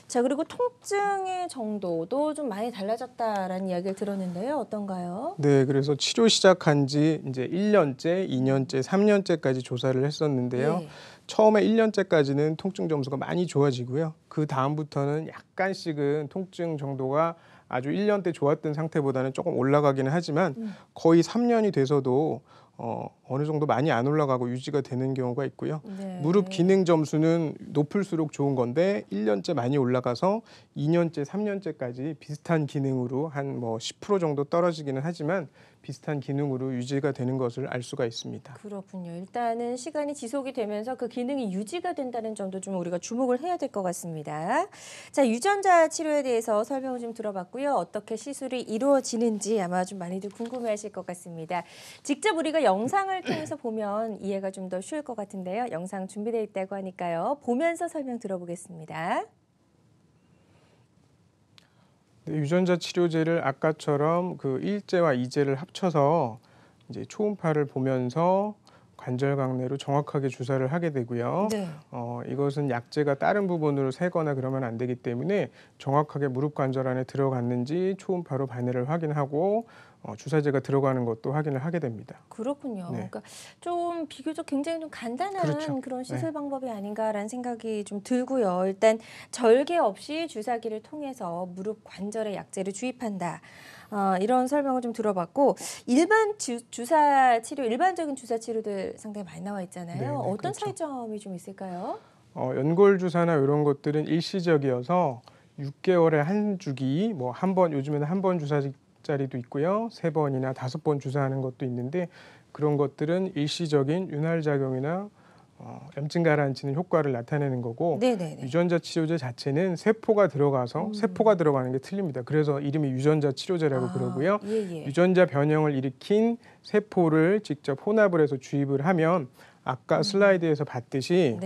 Speaker 1: 자, 그리고 통증의 정도도 좀 많이 달라졌다라는 이야기를 들었는데요. 어떤가요?
Speaker 2: 네, 그래서 치료 시작한 지 이제 1년째, 2년째, 3년째까지 조사를 했었는데요. 처음에 1년째까지는 통증 점수가 많이 좋아지고요. 그 다음부터는 약간씩은 통증 정도가 아주 1년 때 좋았던 상태보다는 조금 올라가기는 하지만 거의 3년이 돼서도 어느 정도 많이 안 올라가고 유지가 되는 경우가 있고요. 무릎 기능 점수는 높을수록 좋은 건데 1년째 많이 올라가서 2년째, 3년째까지 비슷한 기능으로 한 10% 정도 떨어지기는 하지만 비슷한 기능으로 유지가 되는 것을 알 수가 있습니다.
Speaker 1: 그렇군요. 일단은 시간이 지속이 되면서 그 기능이 유지가 된다는 점도 좀 우리가 주목을 해야 될 것 같습니다. 자, 유전자 치료에 대해서 설명을 좀 들어봤고요. 어떻게 시술이 이루어지는지 아마 좀 많이들 궁금해하실 것 같습니다. 직접 우리가 영상을 통해서 보면 이해가 좀 더 쉬울 것 같은데요. 영상 준비되어 있다고 하니까요. 보면서 설명 들어보겠습니다.
Speaker 2: 유전자 치료제를 아까처럼 그 1제와 2제를 합쳐서 이제 초음파를 보면서 관절각 내로 정확하게 주사를 하게 되고요. 이것은 약제가 다른 부분으로 새거나 그러면 안 되기 때문에 정확하게 무릎 관절 안에 들어갔는지 초음파로 반해를 확인하고 주사제가 들어가는 것도 확인을 하게 됩니다.
Speaker 1: 그렇군요. 그러니까 좀 비교적 굉장히 좀 간단한 그런 시술 방법이 아닌가라는 생각이 좀 들고요. 일단 절개 없이 주사기를 통해서 무릎 관절에 약제를 주입한다. 이런 설명을 좀 들어봤고 일반적인 주사 치료들 상당히 많이 나와 있잖아요. 어떤 차이점이 좀 있을까요?
Speaker 2: 연골 주사나 이런 것들은 일시적이어서 6개월에 한 주기, 한 번 요즘에는 한 번 주사짜리도 있고요, 3번이나 5번 주사하는 것도 있는데 그런 것들은 일시적인 윤활 작용이나 염증 가라앉히는 효과를 나타내는 거고 유전자 치료제 자체는 세포가 들어가서 세포가 들어가는 게 틀립니다. 그래서 이름이 유전자 치료제라고 그러고요. 유전자 변형을 일으킨 세포를 직접 혼합을 해서 주입을 하면 아까 슬라이드에서 봤듯이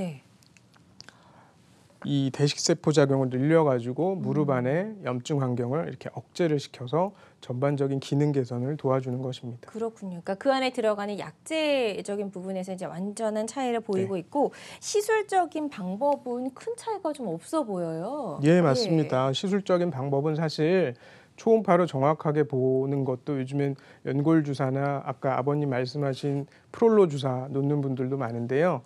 Speaker 2: 이 대식세포 작용을 늘려가지고 무릎 안에 염증 환경을 이렇게 억제를 시켜서 전반적인 기능 개선을 도와주는 것입니다.
Speaker 1: 그렇군요. 그러니까 그 안에 들어가는 약제적인 부분에서 이제 완전한 차이를 보이고 있고 시술적인 방법은 큰 차이가 좀 없어 보여요.
Speaker 2: 예, 맞습니다. 시술적인 방법은 사실 초음파로 정확하게 보는 것도 요즘엔 연골 주사나 아까 아버님 말씀하신 프롤로 주사 놓는 분들도 많은데요.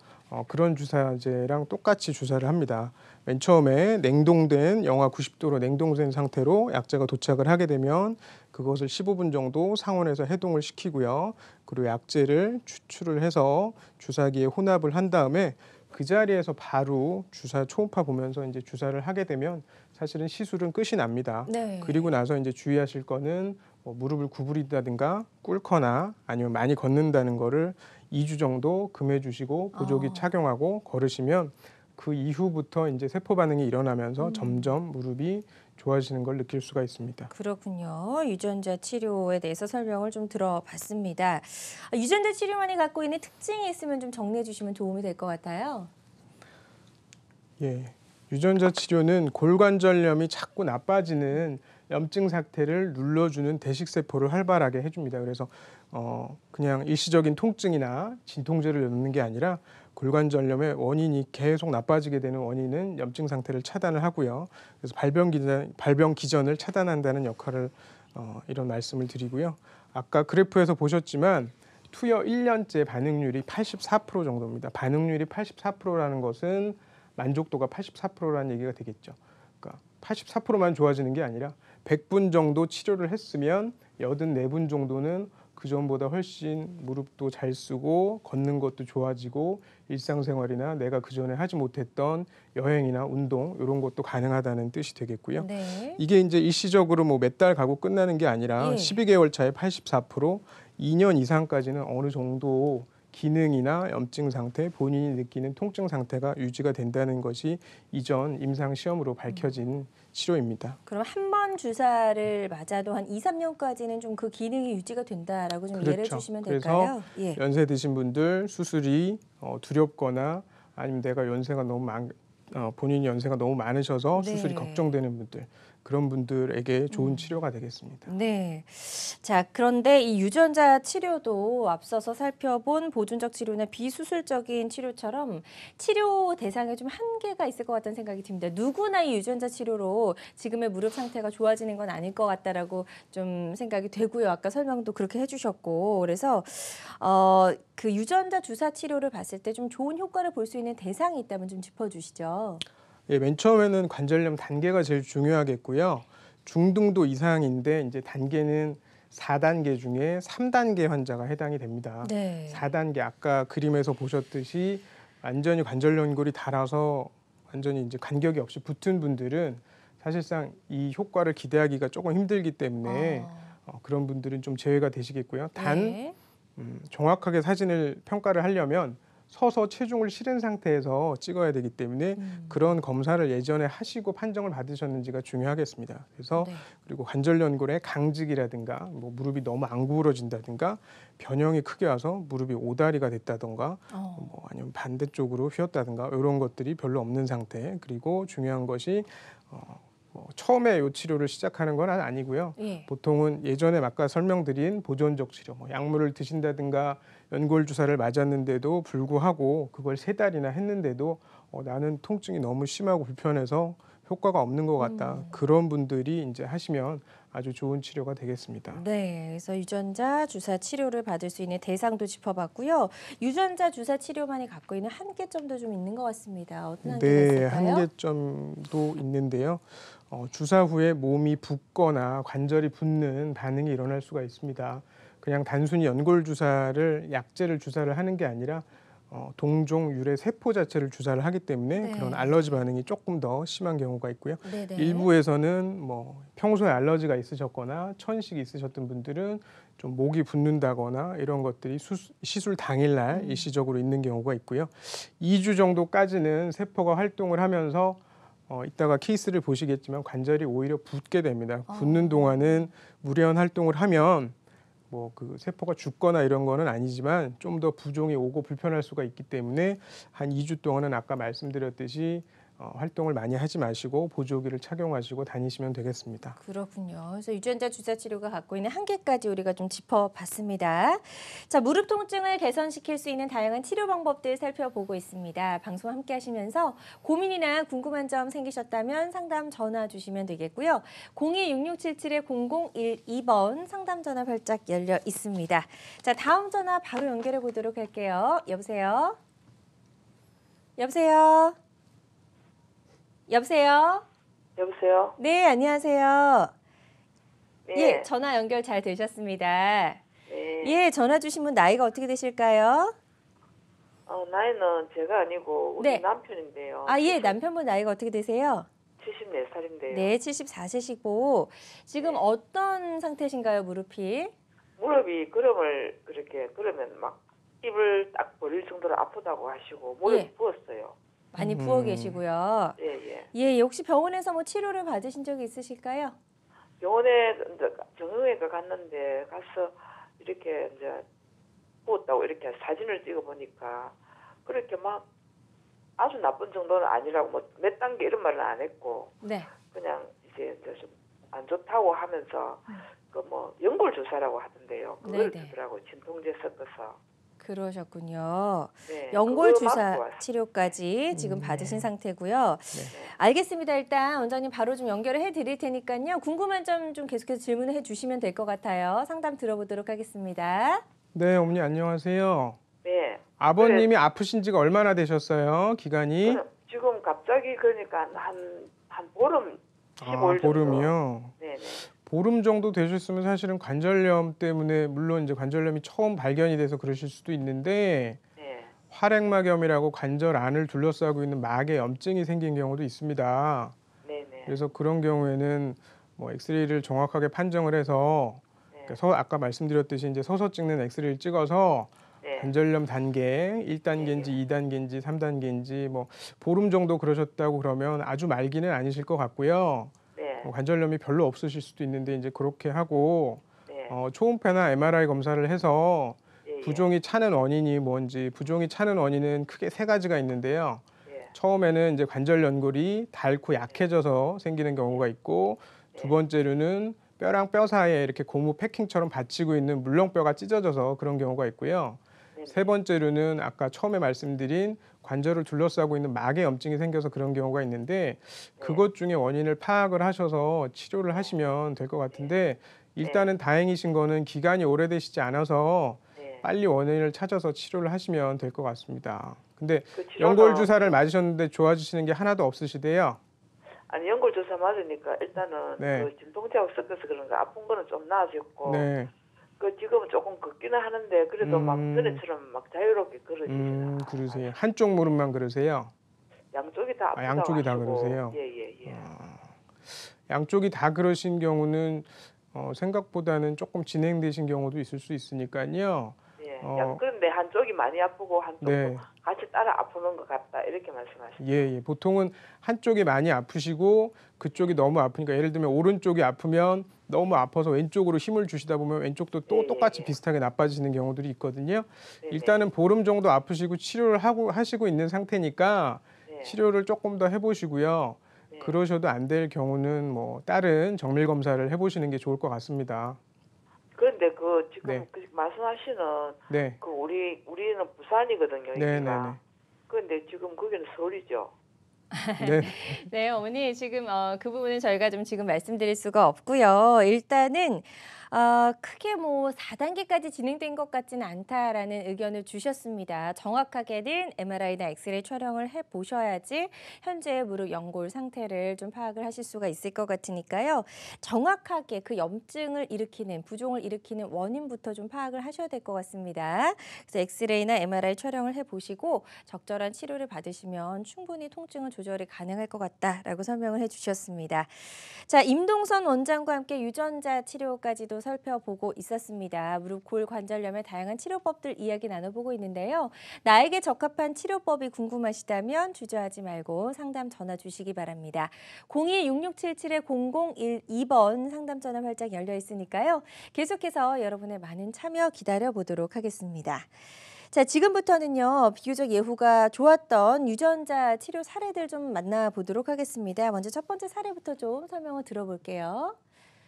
Speaker 2: 그런 주사제랑 똑같이 주사를 합니다. 맨 처음에 냉동된 영하 90도로 냉동된 상태로 약제가 도착을 하게 되면 그것을 15분 정도 상온에서 해동을 시키고요. 그리고 약제를 추출을 해서 주사기에 혼합을 한 다음에 그 자리에서 바로 주사 초음파 보면서 이제 주사를 하게 되면 사실은 시술은 끝이 납니다.
Speaker 1: 네.
Speaker 2: 그리고 나서 이제 주의하실 거는 뭐 무릎을 구부린다든가 꿇거나 아니면 많이 걷는다는 거를 2주 정도 금해 주시고 보조기 착용하고 걸으시면 그 이후부터 이제 세포 반응이 일어나면서 점점 무릎이 좋아지는 걸 느낄 수가 있습니다.
Speaker 1: 그렇군요. 유전자 치료에 대해서 설명을 좀 들어봤습니다. 유전자 치료만이 갖고 있는 특징이 있으면 좀 정리해 주시면 도움이 될 것 같아요.
Speaker 2: 예, 유전자 치료는 골관절염이 자꾸 나빠지는 염증 상태를 눌러주는 대식세포를 활발하게 해줍니다. 그래서 그냥 일시적인 통증이나 진통제를 넣는 게 아니라 골관절염의 원인이 계속 나빠지게 되는 원인은 염증 상태를 차단을 하고요. 그래서 발병 기전을 차단한다는 역할을 이런 말씀을 드리고요. 아까 그래프에서 보셨지만 투여 1년째 반응률이 84% 정도입니다. 반응률이 84%라는 것은 만족도가 84%라는 얘기가 되겠죠. 그러니까 84%만 좋아지는 게 아니라 100분 정도 치료를 했으면 84분 정도는 그전보다 훨씬 무릎도 잘 쓰고 걷는 것도 좋아지고 일상생활이나 내가 그전에 하지 못했던 여행이나 운동 이런 것도 가능하다는 뜻이 되겠고요.
Speaker 1: 네.
Speaker 2: 이게 이제 일시적으로 뭐 몇 달 가고 끝나는 게 아니라
Speaker 1: 예.
Speaker 2: 12개월 차에 84%, 2년 이상까지는 어느 정도 기능이나 염증 상태, 본인이 느끼는 통증 상태가 유지가 된다는 것이 이전 임상 시험으로 밝혀진 치료입니다.
Speaker 1: 그럼 한 번 주사를 맞아도 한 2, 3년까지는 좀 그 기능이 유지가 된다라고 좀 이해를
Speaker 2: 그렇죠.
Speaker 1: 해주시면
Speaker 2: 그래서
Speaker 1: 될까요? 예.
Speaker 2: 연세 드신 분들 수술이 두렵거나 아니면 내가 연세가 너무 본인이 연세가 너무 많으셔서
Speaker 1: 네.
Speaker 2: 수술이 걱정되는 분들 그런 분들에게 좋은 치료가 되겠습니다.
Speaker 1: 네. 자, 그런데 이 유전자 치료도 앞서서 살펴본 보존적 치료나 비수술적인 치료처럼 치료 대상에 좀 한계가 있을 것 같다는 생각이 듭니다. 누구나 이 유전자 치료로 지금의 무릎 상태가 좋아지는 건 아닐 것 같다라고 좀 생각이 되고요. 아까 설명도 그렇게 해주셨고, 그래서 그 유전자 주사 치료를 봤을 때 좀 좋은 효과를 볼 수 있는 대상이 있다면 좀 짚어주시죠.
Speaker 2: 예, 맨 처음에는 관절염 단계가 제일 중요하겠고요. 중등도 이상인데 이제 단계는 4단계 중에 3단계 환자가 해당이 됩니다.
Speaker 1: 네.
Speaker 2: 4단계 아까 그림에서 보셨듯이 완전히 관절 연골이 닳아서 완전히 이제 간격이 없이 붙은 분들은 사실상 이 효과를 기대하기가 조금 힘들기 때문에 그런 분들은 좀 제외가 되시겠고요. 단
Speaker 1: 네.
Speaker 2: 정확하게 사진을 평가를 하려면 서서 체중을 실은 상태에서 찍어야 되기 때문에 그런 검사를 예전에 하시고 판정을 받으셨는지가 중요하겠습니다. 그래서
Speaker 1: 네.
Speaker 2: 그리고 관절 연골의 강직이라든가 뭐 무릎이 너무 안 구부러진다든가 변형이 크게 와서 무릎이 오다리가 됐다든가 뭐 아니면 반대쪽으로 휘었다든가 이런 것들이 별로 없는 상태. 그리고 중요한 것이 뭐 처음에 이 치료를 시작하는 건 아니고요.
Speaker 1: 예.
Speaker 2: 보통은 예전에 아까 설명드린 보존적 치료, 뭐 약물을 드신다든가 연골 주사를 맞았는데도 불구하고 그걸 3달이나 했는데도 나는 통증이 너무 심하고 불편해서 효과가 없는 것 같다. 그런 분들이 이제 하시면 아주 좋은 치료가 되겠습니다.
Speaker 1: 네, 그래서 유전자 주사 치료를 받을 수 있는 대상도 짚어봤고요. 유전자 주사 치료만이 갖고 있는 한계점도 좀 있는 것 같습니다. 어떤 한계가
Speaker 2: 네,
Speaker 1: 있을까요?
Speaker 2: 한계점도 있는데요. 주사 후에 몸이 붓거나 관절이 붓는 반응이 일어날 수가 있습니다. 그냥 단순히 연골 주사를 약제를 주사를 하는 게 아니라 동종 유래 세포 자체를 주사를 하기 때문에
Speaker 1: 네.
Speaker 2: 그런 알러지 반응이 조금 더 심한 경우가 있고요.
Speaker 1: 네네.
Speaker 2: 일부에서는 뭐 평소에 알러지가 있으셨거나 천식이 있으셨던 분들은 좀 목이 붓는다거나 이런 것들이 시술 당일날 일시적으로 있는 경우가 있고요. 2주 정도까지는 세포가 활동을 하면서 이따가 케이스를 보시겠지만 관절이 오히려 붓게 됩니다. 붓는 동안은 무리한 활동을 하면 뭐 그 세포가 죽거나 이런 거는 아니지만 좀 더 부종이 오고 불편할 수가 있기 때문에 한 2주 동안은 아까 말씀드렸듯이 활동을 많이 하지 마시고 보조기를 착용하시고 다니시면 되겠습니다.
Speaker 1: 그렇군요. 그래서 유전자 주사 치료가 갖고 있는 한계까지 우리가 좀 짚어봤습니다. 자, 무릎 통증을 개선시킬 수 있는 다양한 치료 방법들 살펴보고 있습니다. 방송 함께 하시면서 고민이나 궁금한 점 생기셨다면 상담 전화 주시면 되겠고요. 02-6677-0012번 상담 전화 활짝 열려 있습니다. 자, 다음 전화 바로 연결해 보도록 할게요. 여보세요? 여보세요? 여보세요?
Speaker 5: 여보세요?
Speaker 1: 네, 안녕하세요.
Speaker 5: 네.
Speaker 1: 예, 전화 연결 잘 되셨습니다.
Speaker 5: 네.
Speaker 1: 예, 전화 주신 분 나이가 어떻게 되실까요?
Speaker 5: 나이는 제가 아니고 우리
Speaker 1: 네.
Speaker 5: 남편인데요.
Speaker 1: 아, 예, 남편분 나이가 어떻게 되세요?
Speaker 5: 74살인데요.
Speaker 1: 네, 74세시고 지금
Speaker 5: 네.
Speaker 1: 어떤 상태신가요, 무릎이?
Speaker 5: 무릎이 그러면 막 입을 딱 벌릴 정도로 아프다고 하시고 무릎이
Speaker 1: 예.
Speaker 5: 부었어요.
Speaker 1: 많이 부어 계시고요.
Speaker 5: 예.
Speaker 1: 예, 혹시 병원에서 뭐 치료를 받으신 적이 있으실까요?
Speaker 5: 병원에 이제 정형외과 갔는데 가서 이렇게 이제 부었다고 이렇게 사진을 찍어 보니까 그렇게 막 아주 나쁜 정도는 아니라고 뭐 몇 단계 이런 말은 안 했고
Speaker 1: 네.
Speaker 5: 그냥 이제 좀 안 좋다고 하면서 그 뭐 연골 주사라고 하던데요. 그걸
Speaker 1: 네네.
Speaker 5: 주더라고 진통제 섞어서.
Speaker 1: 그러셨군요.
Speaker 5: 네,
Speaker 1: 연골
Speaker 5: 그거 맞고
Speaker 1: 주사
Speaker 5: 왔어요.
Speaker 1: 치료까지 지금 받으신 상태고요.
Speaker 2: 네.
Speaker 1: 알겠습니다. 일단 원장님 바로 좀 연결을 해드릴 테니까요. 궁금한 점 좀 계속해서 질문을 해주시면 될 것 같아요. 상담 들어보도록 하겠습니다.
Speaker 2: 네, 어머니 안녕하세요.
Speaker 5: 네.
Speaker 2: 아버님이 아프신 지가 얼마나 되셨어요? 기간이?
Speaker 5: 지금 갑자기 그러니까 한 보름 15일 정도.
Speaker 2: 보름이요.
Speaker 5: 네네.
Speaker 2: 보름 정도 되셨으면 사실은 관절염 때문에 물론 이제 관절염이 처음 발견이 돼서 그러실 수도 있는데
Speaker 5: 네.
Speaker 2: 활액막염이라고 관절 안을 둘러싸고 있는 막에 염증이 생긴 경우도 있습니다.
Speaker 5: 네네.
Speaker 2: 그래서 그런 경우에는 뭐 엑스레이를 정확하게 판정을 해서
Speaker 5: 네.
Speaker 2: 그러니까 아까 말씀드렸듯이 이제 서서 찍는 엑스레이를 찍어서
Speaker 5: 네.
Speaker 2: 관절염 단계 1단계인지 2단계인지 3단계인지 뭐 보름 정도 그러셨다고 그러면 아주 말기는 아니실 것 같고요.
Speaker 5: 네.
Speaker 2: 관절염이 별로 없으실 수도 있는데 이제 그렇게 하고
Speaker 5: 네.
Speaker 2: 초음파나 MRI 검사를 해서
Speaker 5: 예, 예.
Speaker 2: 부종이 차는 원인이 뭔지 부종이 차는 원인은 크게 세 가지가 있는데요.
Speaker 5: 예.
Speaker 2: 처음에는 이제 관절 연골이 닳고 약해져서 생기는 경우가 있고 두 번째로는 뼈랑 뼈 사이에 이렇게 고무 패킹처럼 받치고 있는 물렁뼈가 찢어져서 그런 경우가 있고요.
Speaker 5: 네네.
Speaker 2: 세 번째로는 아까 처음에 말씀드린 관절을 둘러싸고 있는 막에 염증이 생겨서 그런 경우가 있는데 그것 중에 원인을 파악을 하셔서 치료를 하시면 될 것 같은데 일단은 다행이신 거는 기간이 오래되시지 않아서
Speaker 5: 네.
Speaker 2: 빨리 원인을 찾아서 치료를 하시면 될 것 같습니다. 근데
Speaker 5: 그 치료는-
Speaker 2: 연골 주사를 맞으셨는데 좋아지시는 게 하나도 없으시대요.
Speaker 5: 아니 연골 주사 맞으니까 일단은
Speaker 2: 네.
Speaker 5: 그 진통제하고 섞어서 그런가 아픈 거는 좀 나아졌고
Speaker 2: 네.
Speaker 5: 그 지금은 조금 걷기는 하는데 그래도 막 전에처럼 막 자유롭게 걸어지지는
Speaker 2: 그러세요. 한쪽 무릎만 그러세요?
Speaker 5: 양쪽이 다 아프다고
Speaker 2: 양쪽이 다
Speaker 5: 하시고.
Speaker 2: 그러세요?
Speaker 5: 예.
Speaker 2: 양쪽이 다 그러신 경우는 생각보다는 조금 진행되신 경우도 있을 수 있으니까요.
Speaker 5: 예.
Speaker 2: 어.
Speaker 5: 그런데 한쪽이 많이 아프고 한쪽도
Speaker 2: 네.
Speaker 5: 같이 따라 아프는 것 같다 이렇게 말씀하시죠.
Speaker 2: 예. 보통은 한쪽이 많이 아프시고 그쪽이 너무 아프니까 예를 들면 오른쪽이 아프면 너무 아파서 왼쪽으로 힘을 주시다 보면 왼쪽도 또
Speaker 5: 예,
Speaker 2: 똑같이
Speaker 5: 예.
Speaker 2: 비슷하게 나빠지시는 경우들이 있거든요.
Speaker 5: 네네.
Speaker 2: 일단은 보름 정도 아프시고 치료를 하시고 있는 상태니까
Speaker 5: 네.
Speaker 2: 치료를 조금 더 해보시고요.
Speaker 5: 네.
Speaker 2: 그러셔도 안 될 경우는 뭐 다른 정밀 검사를 해보시는 게 좋을 것 같습니다.
Speaker 5: 그런데 그 지금
Speaker 2: 네.
Speaker 5: 그 말씀하시는
Speaker 2: 네.
Speaker 5: 그 우리는 부산이거든요.
Speaker 2: 네,
Speaker 5: 여기가.
Speaker 2: 네, 네.
Speaker 5: 그런데 지금 거기는 서울이죠.
Speaker 2: 네.
Speaker 1: 네, 어머니 지금 그 부분은 저희가 좀 지금 말씀드릴 수가 없고요. 일단은 크게 뭐 4단계까지 진행된 것 같지는 않다라는 의견을 주셨습니다. 정확하게는 MRI나 엑스레이 촬영을 해보셔야지 현재 무릎 연골 상태를 좀 파악을 하실 수가 있을 것 같으니까요. 정확하게 그 염증을 일으키는, 부종을 일으키는 원인부터 좀 파악을 하셔야 될 것 같습니다. 그래서 엑스레이나 MRI 촬영을 해보시고 적절한 치료를 받으시면 충분히 통증은 조절이 가능할 것 같다라고 설명을 해주셨습니다. 자, 임동선 원장과 함께 유전자 치료까지도 살펴보고 있었습니다. 무릎 골 관절염의 다양한 치료법들 이야기 나눠보고 있는데요. 나에게 적합한 치료법이 궁금하시다면 주저하지 말고 상담 전화 주시기 바랍니다. 02-6677-0012번 상담 전화 활짝 열려 있으니까요. 계속해서 여러분의 많은 참여 기다려보도록 하겠습니다. 자, 지금부터는요. 비교적 예후가 좋았던 유전자 치료 사례들 좀 만나보도록 하겠습니다. 먼저 첫 번째 사례부터 좀 설명을 들어볼게요.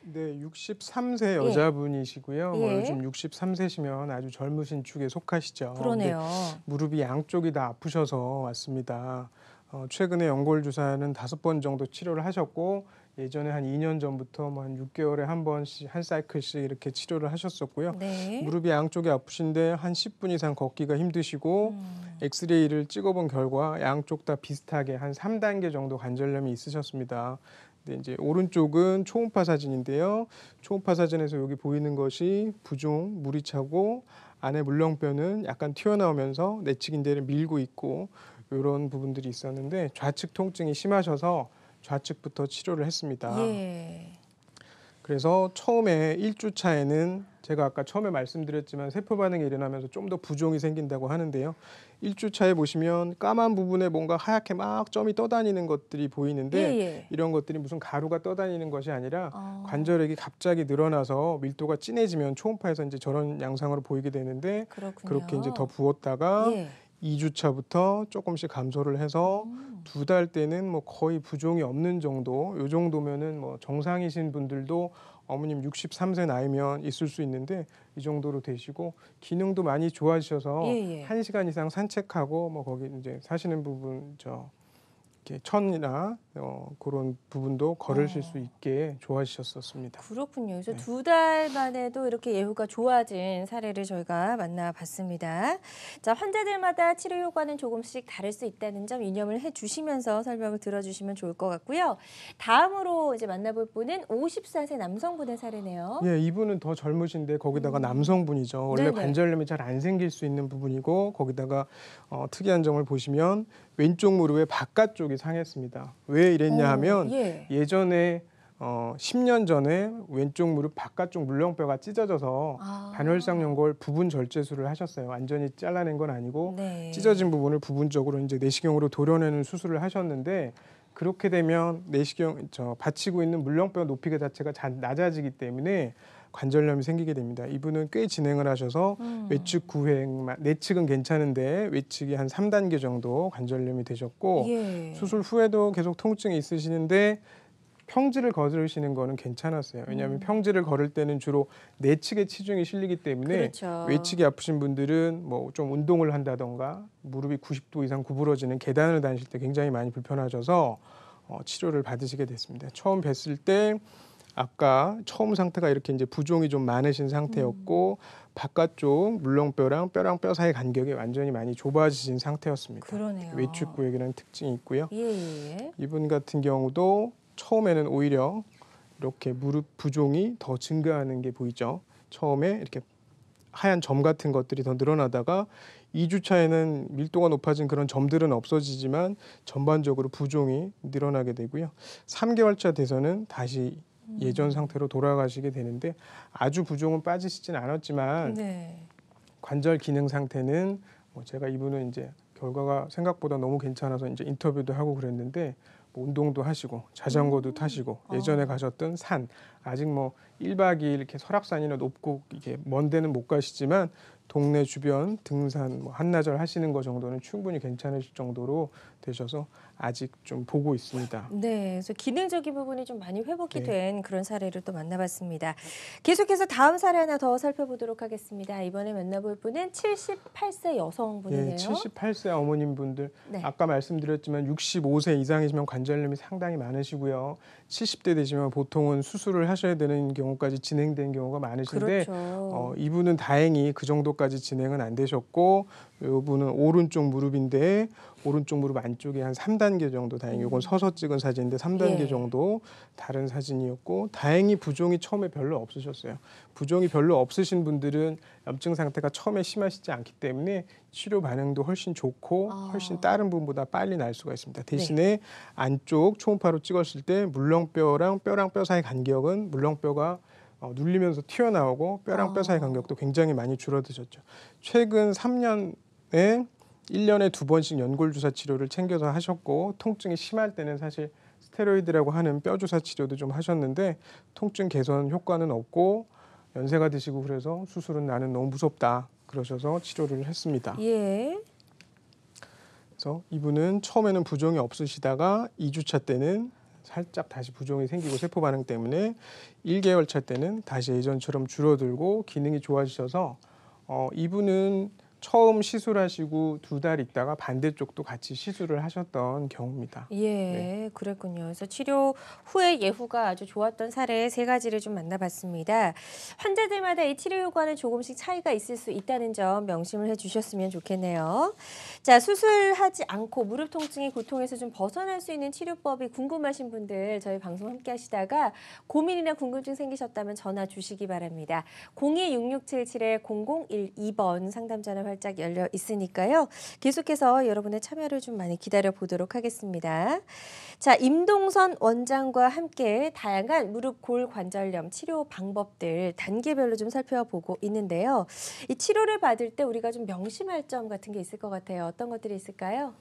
Speaker 2: 네, 63세
Speaker 1: 예.
Speaker 2: 여자분이시고요. 뭐
Speaker 1: 예.
Speaker 2: 요즘 63세시면 아주 젊으신 축에 속하시죠.
Speaker 1: 그러네요.
Speaker 2: 근데 무릎이 양쪽이 다 아프셔서 왔습니다. 최근에 연골 주사는 5번 정도 치료를 하셨고 예전에 한 2년 전부터 뭐 한 6개월에 한 번씩 한 사이클씩 이렇게 치료를 하셨었고요.
Speaker 1: 네.
Speaker 2: 무릎이 양쪽이 아프신데 한 10분 이상 걷기가 힘드시고 엑스레이를 찍어본 결과 양쪽 다 비슷하게 한 3단계 정도 관절염이 있으셨습니다. 근데 이제 오른쪽은 초음파 사진인데요. 초음파 사진에서 여기 보이는 것이 부종, 물이 차고 안에 물렁뼈는 약간 튀어나오면서 내측인대를 밀고 있고 이런 부분들이 있었는데 좌측 통증이 심하셔서 좌측부터 치료를 했습니다.
Speaker 1: 예.
Speaker 2: 그래서 처음에 1주 차에는 제가 아까 처음에 말씀드렸지만 세포 반응이 일어나면서 좀 더 부종이 생긴다고 하는데요. 1주 차에 보시면 까만 부분에 뭔가 하얗게 막 점이 떠다니는 것들이 보이는데
Speaker 1: 예.
Speaker 2: 이런 것들이 무슨 가루가 떠다니는 것이 아니라
Speaker 1: 아.
Speaker 2: 관절액이 갑자기 늘어나서 밀도가 진해지면 초음파에서 이제 저런 양상으로 보이게 되는데
Speaker 1: 그렇군요.
Speaker 2: 그렇게 이제 더 부었다가
Speaker 1: 예.
Speaker 2: 2주 차부터 조금씩 감소를 해서 2달 때는 뭐 거의 부종이 없는 정도, 요 정도면은 뭐 정상이신 분들도 어머님 63세 나이면 있을 수 있는데 이 정도로 되시고 기능도 많이 좋아지셔서
Speaker 1: 예.
Speaker 2: 1시간 이상 산책하고 뭐 거기 이제 사시는 부분 이렇게 천이나 그런 부분도 걸으실 수 있게 좋아지셨었습니다.
Speaker 1: 그렇군요. 그래서
Speaker 2: 네.
Speaker 1: 2달 만에도 이렇게 예후가 좋아진 사례를 저희가 만나봤습니다. 자, 환자들마다 치료 효과는 조금씩 다를 수 있다는 점 유념을 해주시면서 설명을 들어주시면 좋을 것 같고요. 다음으로 이제 만나볼 분은 54세 남성분의 사례네요.
Speaker 2: 예, 이분은 더 젊으신데 거기다가 남성분이죠. 원래
Speaker 1: 네네.
Speaker 2: 관절염이 잘 안 생길 수 있는 부분이고 거기다가 특이한 점을 보시면 왼쪽 무릎의 바깥쪽이 상했습니다. 왜 이랬냐 하면
Speaker 1: 예.
Speaker 2: 예전에 10년 전에 왼쪽 무릎 바깥쪽 물렁뼈가 찢어져서
Speaker 1: 아.
Speaker 2: 반월상 연골 부분 절제술을 하셨어요. 완전히 잘라낸 건 아니고
Speaker 1: 네.
Speaker 2: 찢어진 부분을 부분적으로 이제 내시경으로 도려내는 수술을 하셨는데 그렇게 되면 내시경 받치고 있는 물렁뼈 높이가 자체가 낮아지기 때문에 관절염이 생기게 됩니다. 이분은 꽤 진행을 하셔서 외측 구획, 내측은 괜찮은데 외측이 한 3단계 정도 관절염이 되셨고
Speaker 1: 예.
Speaker 2: 수술 후에도 계속 통증이 있으시는데 평지를 걸으시는 거는 괜찮았어요. 왜냐하면 평지를 걸을 때는 주로 내측에 치중이 실리기 때문에
Speaker 1: 그렇죠.
Speaker 2: 외측이 아프신 분들은 뭐 좀 운동을 한다던가 무릎이 90도 이상 구부러지는 계단을 다니실 때 굉장히 많이 불편하셔서 치료를 받으시게 됐습니다. 처음 뵀을 때 아까 처음 상태가 이렇게 이제 부종이 좀 많으신 상태였고 바깥쪽 물렁뼈랑 뼈랑 뼈 사이 간격이 완전히 많이 좁아지신 상태였습니다.
Speaker 1: 그러네요.
Speaker 2: 외측 구획이라는 특징이 있고요.
Speaker 1: 예.
Speaker 2: 이분 같은 경우도 처음에는 오히려 이렇게 무릎 부종이 더 증가하는 게 보이죠. 처음에 이렇게 하얀 점 같은 것들이 더 늘어나다가 2주 차에는 밀도가 높아진 그런 점들은 없어지지만 전반적으로 부종이 늘어나게 되고요. 3개월 차 돼서는 다시 예전 상태로 돌아가시게 되는데 아주 부종은 빠지시진 않았지만
Speaker 1: 네.
Speaker 2: 관절 기능 상태는 제가 이분은 이제 결과가 생각보다 너무 괜찮아서 이제 인터뷰도 하고 그랬는데 뭐 운동도 하시고 자전거도 타시고 예전에 가셨던 산 아직 뭐 1박 2일 이렇게 설악산이나 높고 이게 먼 데는 못 가시지만 동네 주변 등산 뭐 한나절 하시는 거 정도는 충분히 괜찮으실 정도로 되셔서 아직 좀 보고 있습니다.
Speaker 1: 네, 그래서 기능적인 부분이 좀 많이 회복이
Speaker 2: 네.
Speaker 1: 된 그런 사례를 또 만나봤습니다. 계속해서 다음 사례 하나 더 살펴보도록 하겠습니다. 이번에 만나볼 분은 78세 여성분이네요.
Speaker 2: 예, 78세 어머님 분들
Speaker 1: 네.
Speaker 2: 아까 말씀드렸지만 65세 이상이시면 관절염이 상당히 많으시고요. 70대 되시면 보통은 수술을 하셔야 되는 경우까지 진행된 경우가 많으신데
Speaker 1: 그렇죠.
Speaker 2: 이분은 다행히 그 정도까지 진행은 안 되셨고 이분은 오른쪽 무릎인데 오른쪽 무릎 안쪽에 한 3단계 정도 다행히 이건 서서 찍은 사진인데 3단계
Speaker 1: 예.
Speaker 2: 정도 다른 사진이었고 다행히 부종이 처음에 별로 없으셨어요. 부종이 별로 없으신 분들은 염증 상태가 처음에 심하시지 않기 때문에 치료 반응도 훨씬 좋고 훨씬 다른 분보다 빨리 날 수가 있습니다. 대신에 안쪽 초음파로 찍었을 때 물렁뼈랑 뼈랑 뼈 사이 간격은 물렁뼈가 눌리면서 튀어나오고 뼈랑 뼈 사이 간격도 굉장히 많이 줄어드셨죠. 최근 3년에 1년에 2번씩 연골 주사 치료를 챙겨서 하셨고 통증이 심할 때는 사실 스테로이드라고 하는 뼈 주사 치료도 좀 하셨는데 통증 개선 효과는 없고 연세가 드시고 그래서 수술은 나는 너무 무섭다. 그러셔서 치료를 했습니다.
Speaker 1: 예.
Speaker 2: 그래서 이분은 처음에는 부종이 없으시다가 2주차 때는 살짝 다시 부종이 생기고 세포 반응 때문에 1개월 차 때는 다시 예전처럼 줄어들고 기능이 좋아지셔서 이분은 처음 시술하시고 2달 있다가 반대쪽도 같이 시술을 하셨던 경우입니다.
Speaker 1: 예,
Speaker 2: 네.
Speaker 1: 그랬군요. 그래서 치료 후의 예후가 아주 좋았던 사례 3가지를 좀 만나봤습니다. 환자들마다 이 치료 효과는 조금씩 차이가 있을 수 있다는 점 명심을 해주셨으면 좋겠네요. 자, 수술하지 않고 무릎 통증의 고통에서 좀 벗어날 수 있는 치료법이 궁금하신 분들 저희 방송 함께 하시다가 고민이나 궁금증 생기셨다면 전화 주시기 바랍니다. 02-6677-0012번 상담 전화 활짝 열려 있으니까요. 계속해서 여러분의 참여를 좀 많이 기다려 보도록 하겠습니다. 자, 임동선 원장과 함께 다양한 무릎 골 관절염 치료 방법들 단계별로 좀 살펴보고 있는데요. 이 치료를 받을 때 우리가 좀 명심할 점 같은 게 있을 것 같아요. 어떤 것들이 있을까요?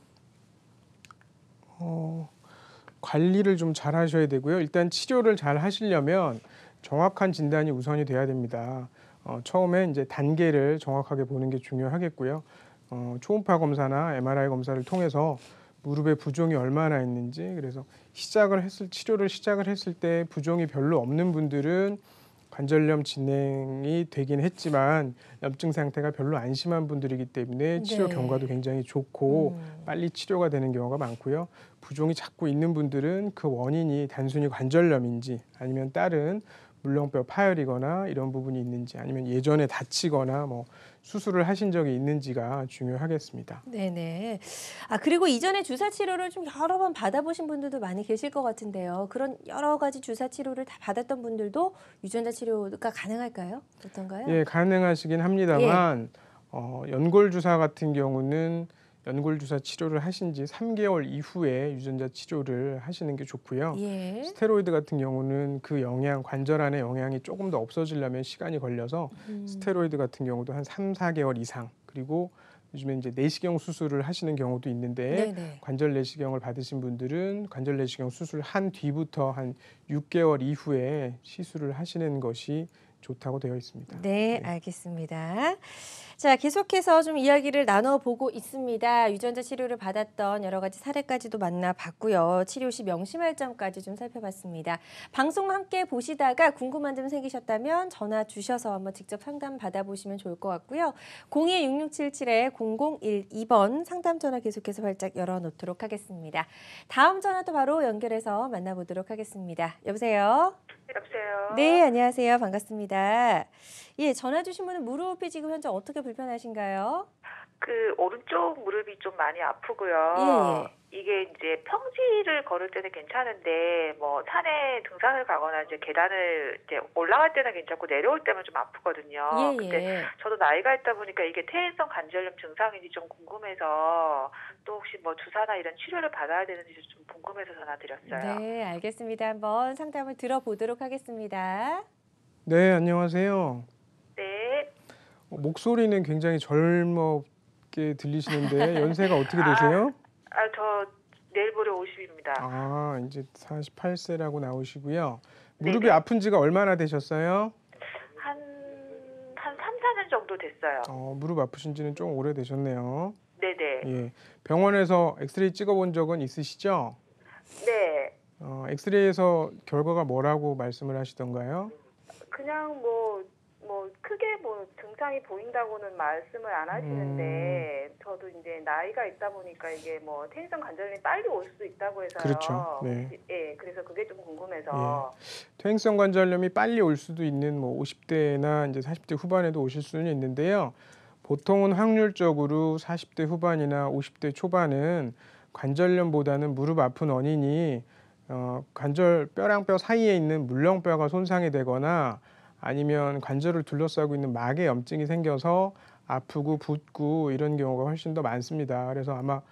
Speaker 2: 관리를 좀 잘 하셔야 되고요. 일단 치료를 잘 하시려면 정확한 진단이 우선이 돼야 됩니다. 처음에 이제 단계를 정확하게 보는 게 중요하겠고요. 초음파 검사나 MRI 검사를 통해서 무릎에 부종이 얼마나 있는지, 그래서 치료를 시작을 했을 때 부종이 별로 없는 분들은 관절염 진행이 되긴 했지만 염증 상태가 별로 안 심한 분들이기 때문에 치료
Speaker 1: 네.
Speaker 2: 경과도 굉장히 좋고 빨리 치료가 되는 경우가 많고요. 부종이 자꾸 있는 분들은 그 원인이 단순히 관절염인지 아니면 다른 물렁뼈 파열이거나 이런 부분이 있는지 아니면 예전에 다치거나 뭐 수술을 하신 적이 있는지가 중요하겠습니다.
Speaker 1: 네네. 아, 그리고 이전에 주사 치료를 좀 여러 번 받아보신 분들도 많이 계실 것 같은데요. 그런 여러 가지 주사 치료를 다 받았던 분들도 유전자 치료가 가능할까요? 어떤가요?
Speaker 2: 예, 가능하시긴 합니다만 연골 주사 같은 경우는 연골 주사 치료를 하신 지 3개월 이후에 유전자 치료를 하시는 게 좋고요.
Speaker 1: 예.
Speaker 2: 스테로이드 같은 경우는 그 영향, 관절 안의 영향이 조금 더 없어지려면 시간이 걸려서 스테로이드 같은 경우도 한 3, 4개월 이상, 그리고 요즘에 이제 내시경 수술을 하시는 경우도 있는데
Speaker 1: 네네.
Speaker 2: 관절 내시경을 받으신 분들은 관절 내시경 수술 한 뒤부터 한 6개월 이후에 시술을 하시는 것이 좋다고 되어 있습니다.
Speaker 1: 네, 알겠습니다. 자, 계속해서 좀 이야기를 나눠보고 있습니다. 유전자 치료를 받았던 여러 가지 사례까지도 만나봤고요. 치료 시 명심할 점까지 좀 살펴봤습니다. 방송 함께 보시다가 궁금한 점 생기셨다면 전화 주셔서 한번 직접 상담 받아보시면 좋을 것 같고요. 02-6677-0012번 상담 전화 계속해서 활짝 열어놓도록 하겠습니다. 다음 전화도 바로 연결해서 만나보도록 하겠습니다. 여보세요?
Speaker 5: 여보세요.
Speaker 1: 네, 안녕하세요. 반갑습니다. 예, 전화 주신 분은 무릎이 지금 현재 어떻게 불편하신가요?
Speaker 5: 그 오른쪽 무릎이 좀 많이 아프고요.
Speaker 1: 예.
Speaker 5: 이게 이제 평지를 걸을 때는 괜찮은데 뭐 산에 등산을 가거나 이제 계단을 이제 올라갈 때는 괜찮고 내려올 때는 좀 아프거든요.
Speaker 1: 예,
Speaker 5: 근데
Speaker 1: 예.
Speaker 5: 저도 나이가 있다 보니까 이게 퇴행성 관절염 증상인지 좀 궁금해서 또 혹시 뭐 주사나 이런 치료를 받아야 되는지 좀 궁금해서 전화드렸어요.
Speaker 1: 네, 알겠습니다. 한번 상담을 들어보도록 하겠습니다.
Speaker 2: 네, 안녕하세요.
Speaker 5: 네.
Speaker 2: 목소리는 굉장히 젊게 들리시는데 연세가 어떻게 되세요?
Speaker 5: 저 내일 모레 50입니다.
Speaker 2: 아, 이제 48세라고 나오시고요. 무릎이
Speaker 5: 네네.
Speaker 2: 아픈 지가 얼마나 되셨어요?
Speaker 5: 한 3, 4년 정도 됐어요.
Speaker 2: 무릎 아프신 지는 좀 오래되셨네요.
Speaker 5: 네네.
Speaker 2: 예. 병원에서 엑스레이 찍어본 적은 있으시죠?
Speaker 5: 네.
Speaker 2: 엑스레이에서 결과가 뭐라고 말씀을 하시던가요?
Speaker 6: 그냥 뭐 크게 뭐 증상이 보인다고는 말씀을 안 하시는데 저도 이제 나이가 있다 보니까 이게 뭐 퇴행성 관절염이 빨리 올 수도 있다고 해서요.
Speaker 2: 그렇죠. 네.
Speaker 6: 예, 그래서 그게 좀 궁금해서.
Speaker 2: 퇴행성 관절염이 빨리 올 수도 있는 뭐 50대나 이제 40대 후반에도 오실 수는 있는데요. 보통은 확률적으로 40대 후반이나 50대 초반은 관절염보다는 무릎 아픈 원인이 관절 뼈랑 뼈 사이에 있는 물렁뼈가 손상이 되거나 아니면 관절을 둘러싸고 있는 막에 염증이 생겨서 아프고 붓고 이런 경우가 훨씬 더 많습니다. 그래서 아마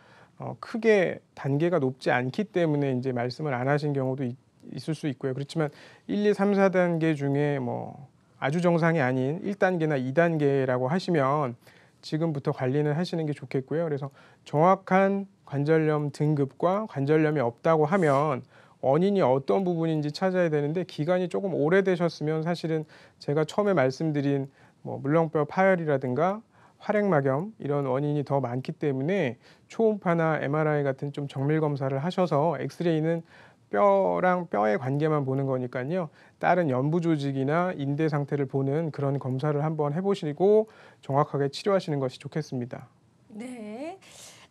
Speaker 2: 크게 단계가 높지 않기 때문에 이제 말씀을 안 하신 경우도 있을 수 있고요. 그렇지만 1, 2, 3, 4단계 중에 뭐 아주 정상이 아닌 1단계나 2단계라고 하시면 지금부터 관리는 하시는 게 좋겠고요. 그래서 정확한 관절염 등급과 관절염이 없다고 하면 원인이 어떤 부분인지 찾아야 되는데 기간이 조금 오래되셨으면 사실은 제가 처음에 말씀드린 뭐 물렁뼈 파열이라든가 활액막염 이런 원인이 더 많기 때문에 초음파나 MRI 같은 좀 정밀 검사를 하셔서 엑스레이는 뼈랑 뼈의 관계만 보는 거니까요. 다른 연부 조직이나 인대 상태를 보는 그런 검사를 한번 해보시고 정확하게 치료하시는 것이 좋겠습니다.
Speaker 1: 네.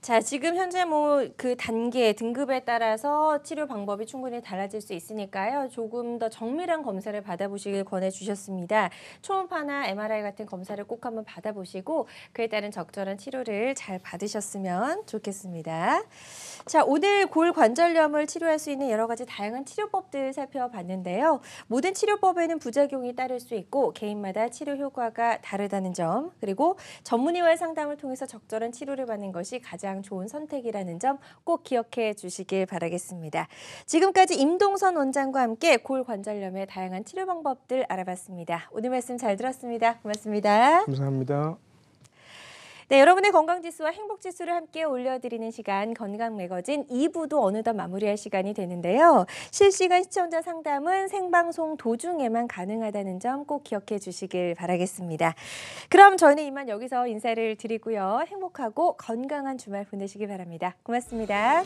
Speaker 1: 자, 지금 현재 뭐 그 단계, 등급에 따라서 치료 방법이 충분히 달라질 수 있으니까요. 조금 더 정밀한 검사를 받아보시길 권해주셨습니다. 초음파나 MRI 같은 검사를 꼭 한번 받아보시고 그에 따른 적절한 치료를 잘 받으셨으면 좋겠습니다. 자, 오늘 골관절염을 치료할 수 있는 여러 가지 다양한 치료법들 살펴봤는데요. 모든 치료법에는 부작용이 따를 수 있고 개인마다 치료 효과가 다르다는 점, 그리고 전문의와의 상담을 통해서 적절한 치료를 받는 것이 가장 좋은 선택이라는 점 꼭 기억해 주시길 바라겠습니다. 지금까지 임동선 원장과 함께 골관절염의 다양한 치료 방법들 알아봤습니다. 오늘 말씀 잘 들었습니다. 고맙습니다.
Speaker 2: 감사합니다.
Speaker 1: 네, 여러분의 건강지수와 행복지수를 함께 올려드리는 시간 건강매거진 2부도 어느덧 마무리할 시간이 되는데요. 실시간 시청자 상담은 생방송 도중에만 가능하다는 점 꼭 기억해 주시길 바라겠습니다. 그럼 저희는 이만 여기서 인사를 드리고요. 행복하고 건강한 주말 보내시기 바랍니다. 고맙습니다.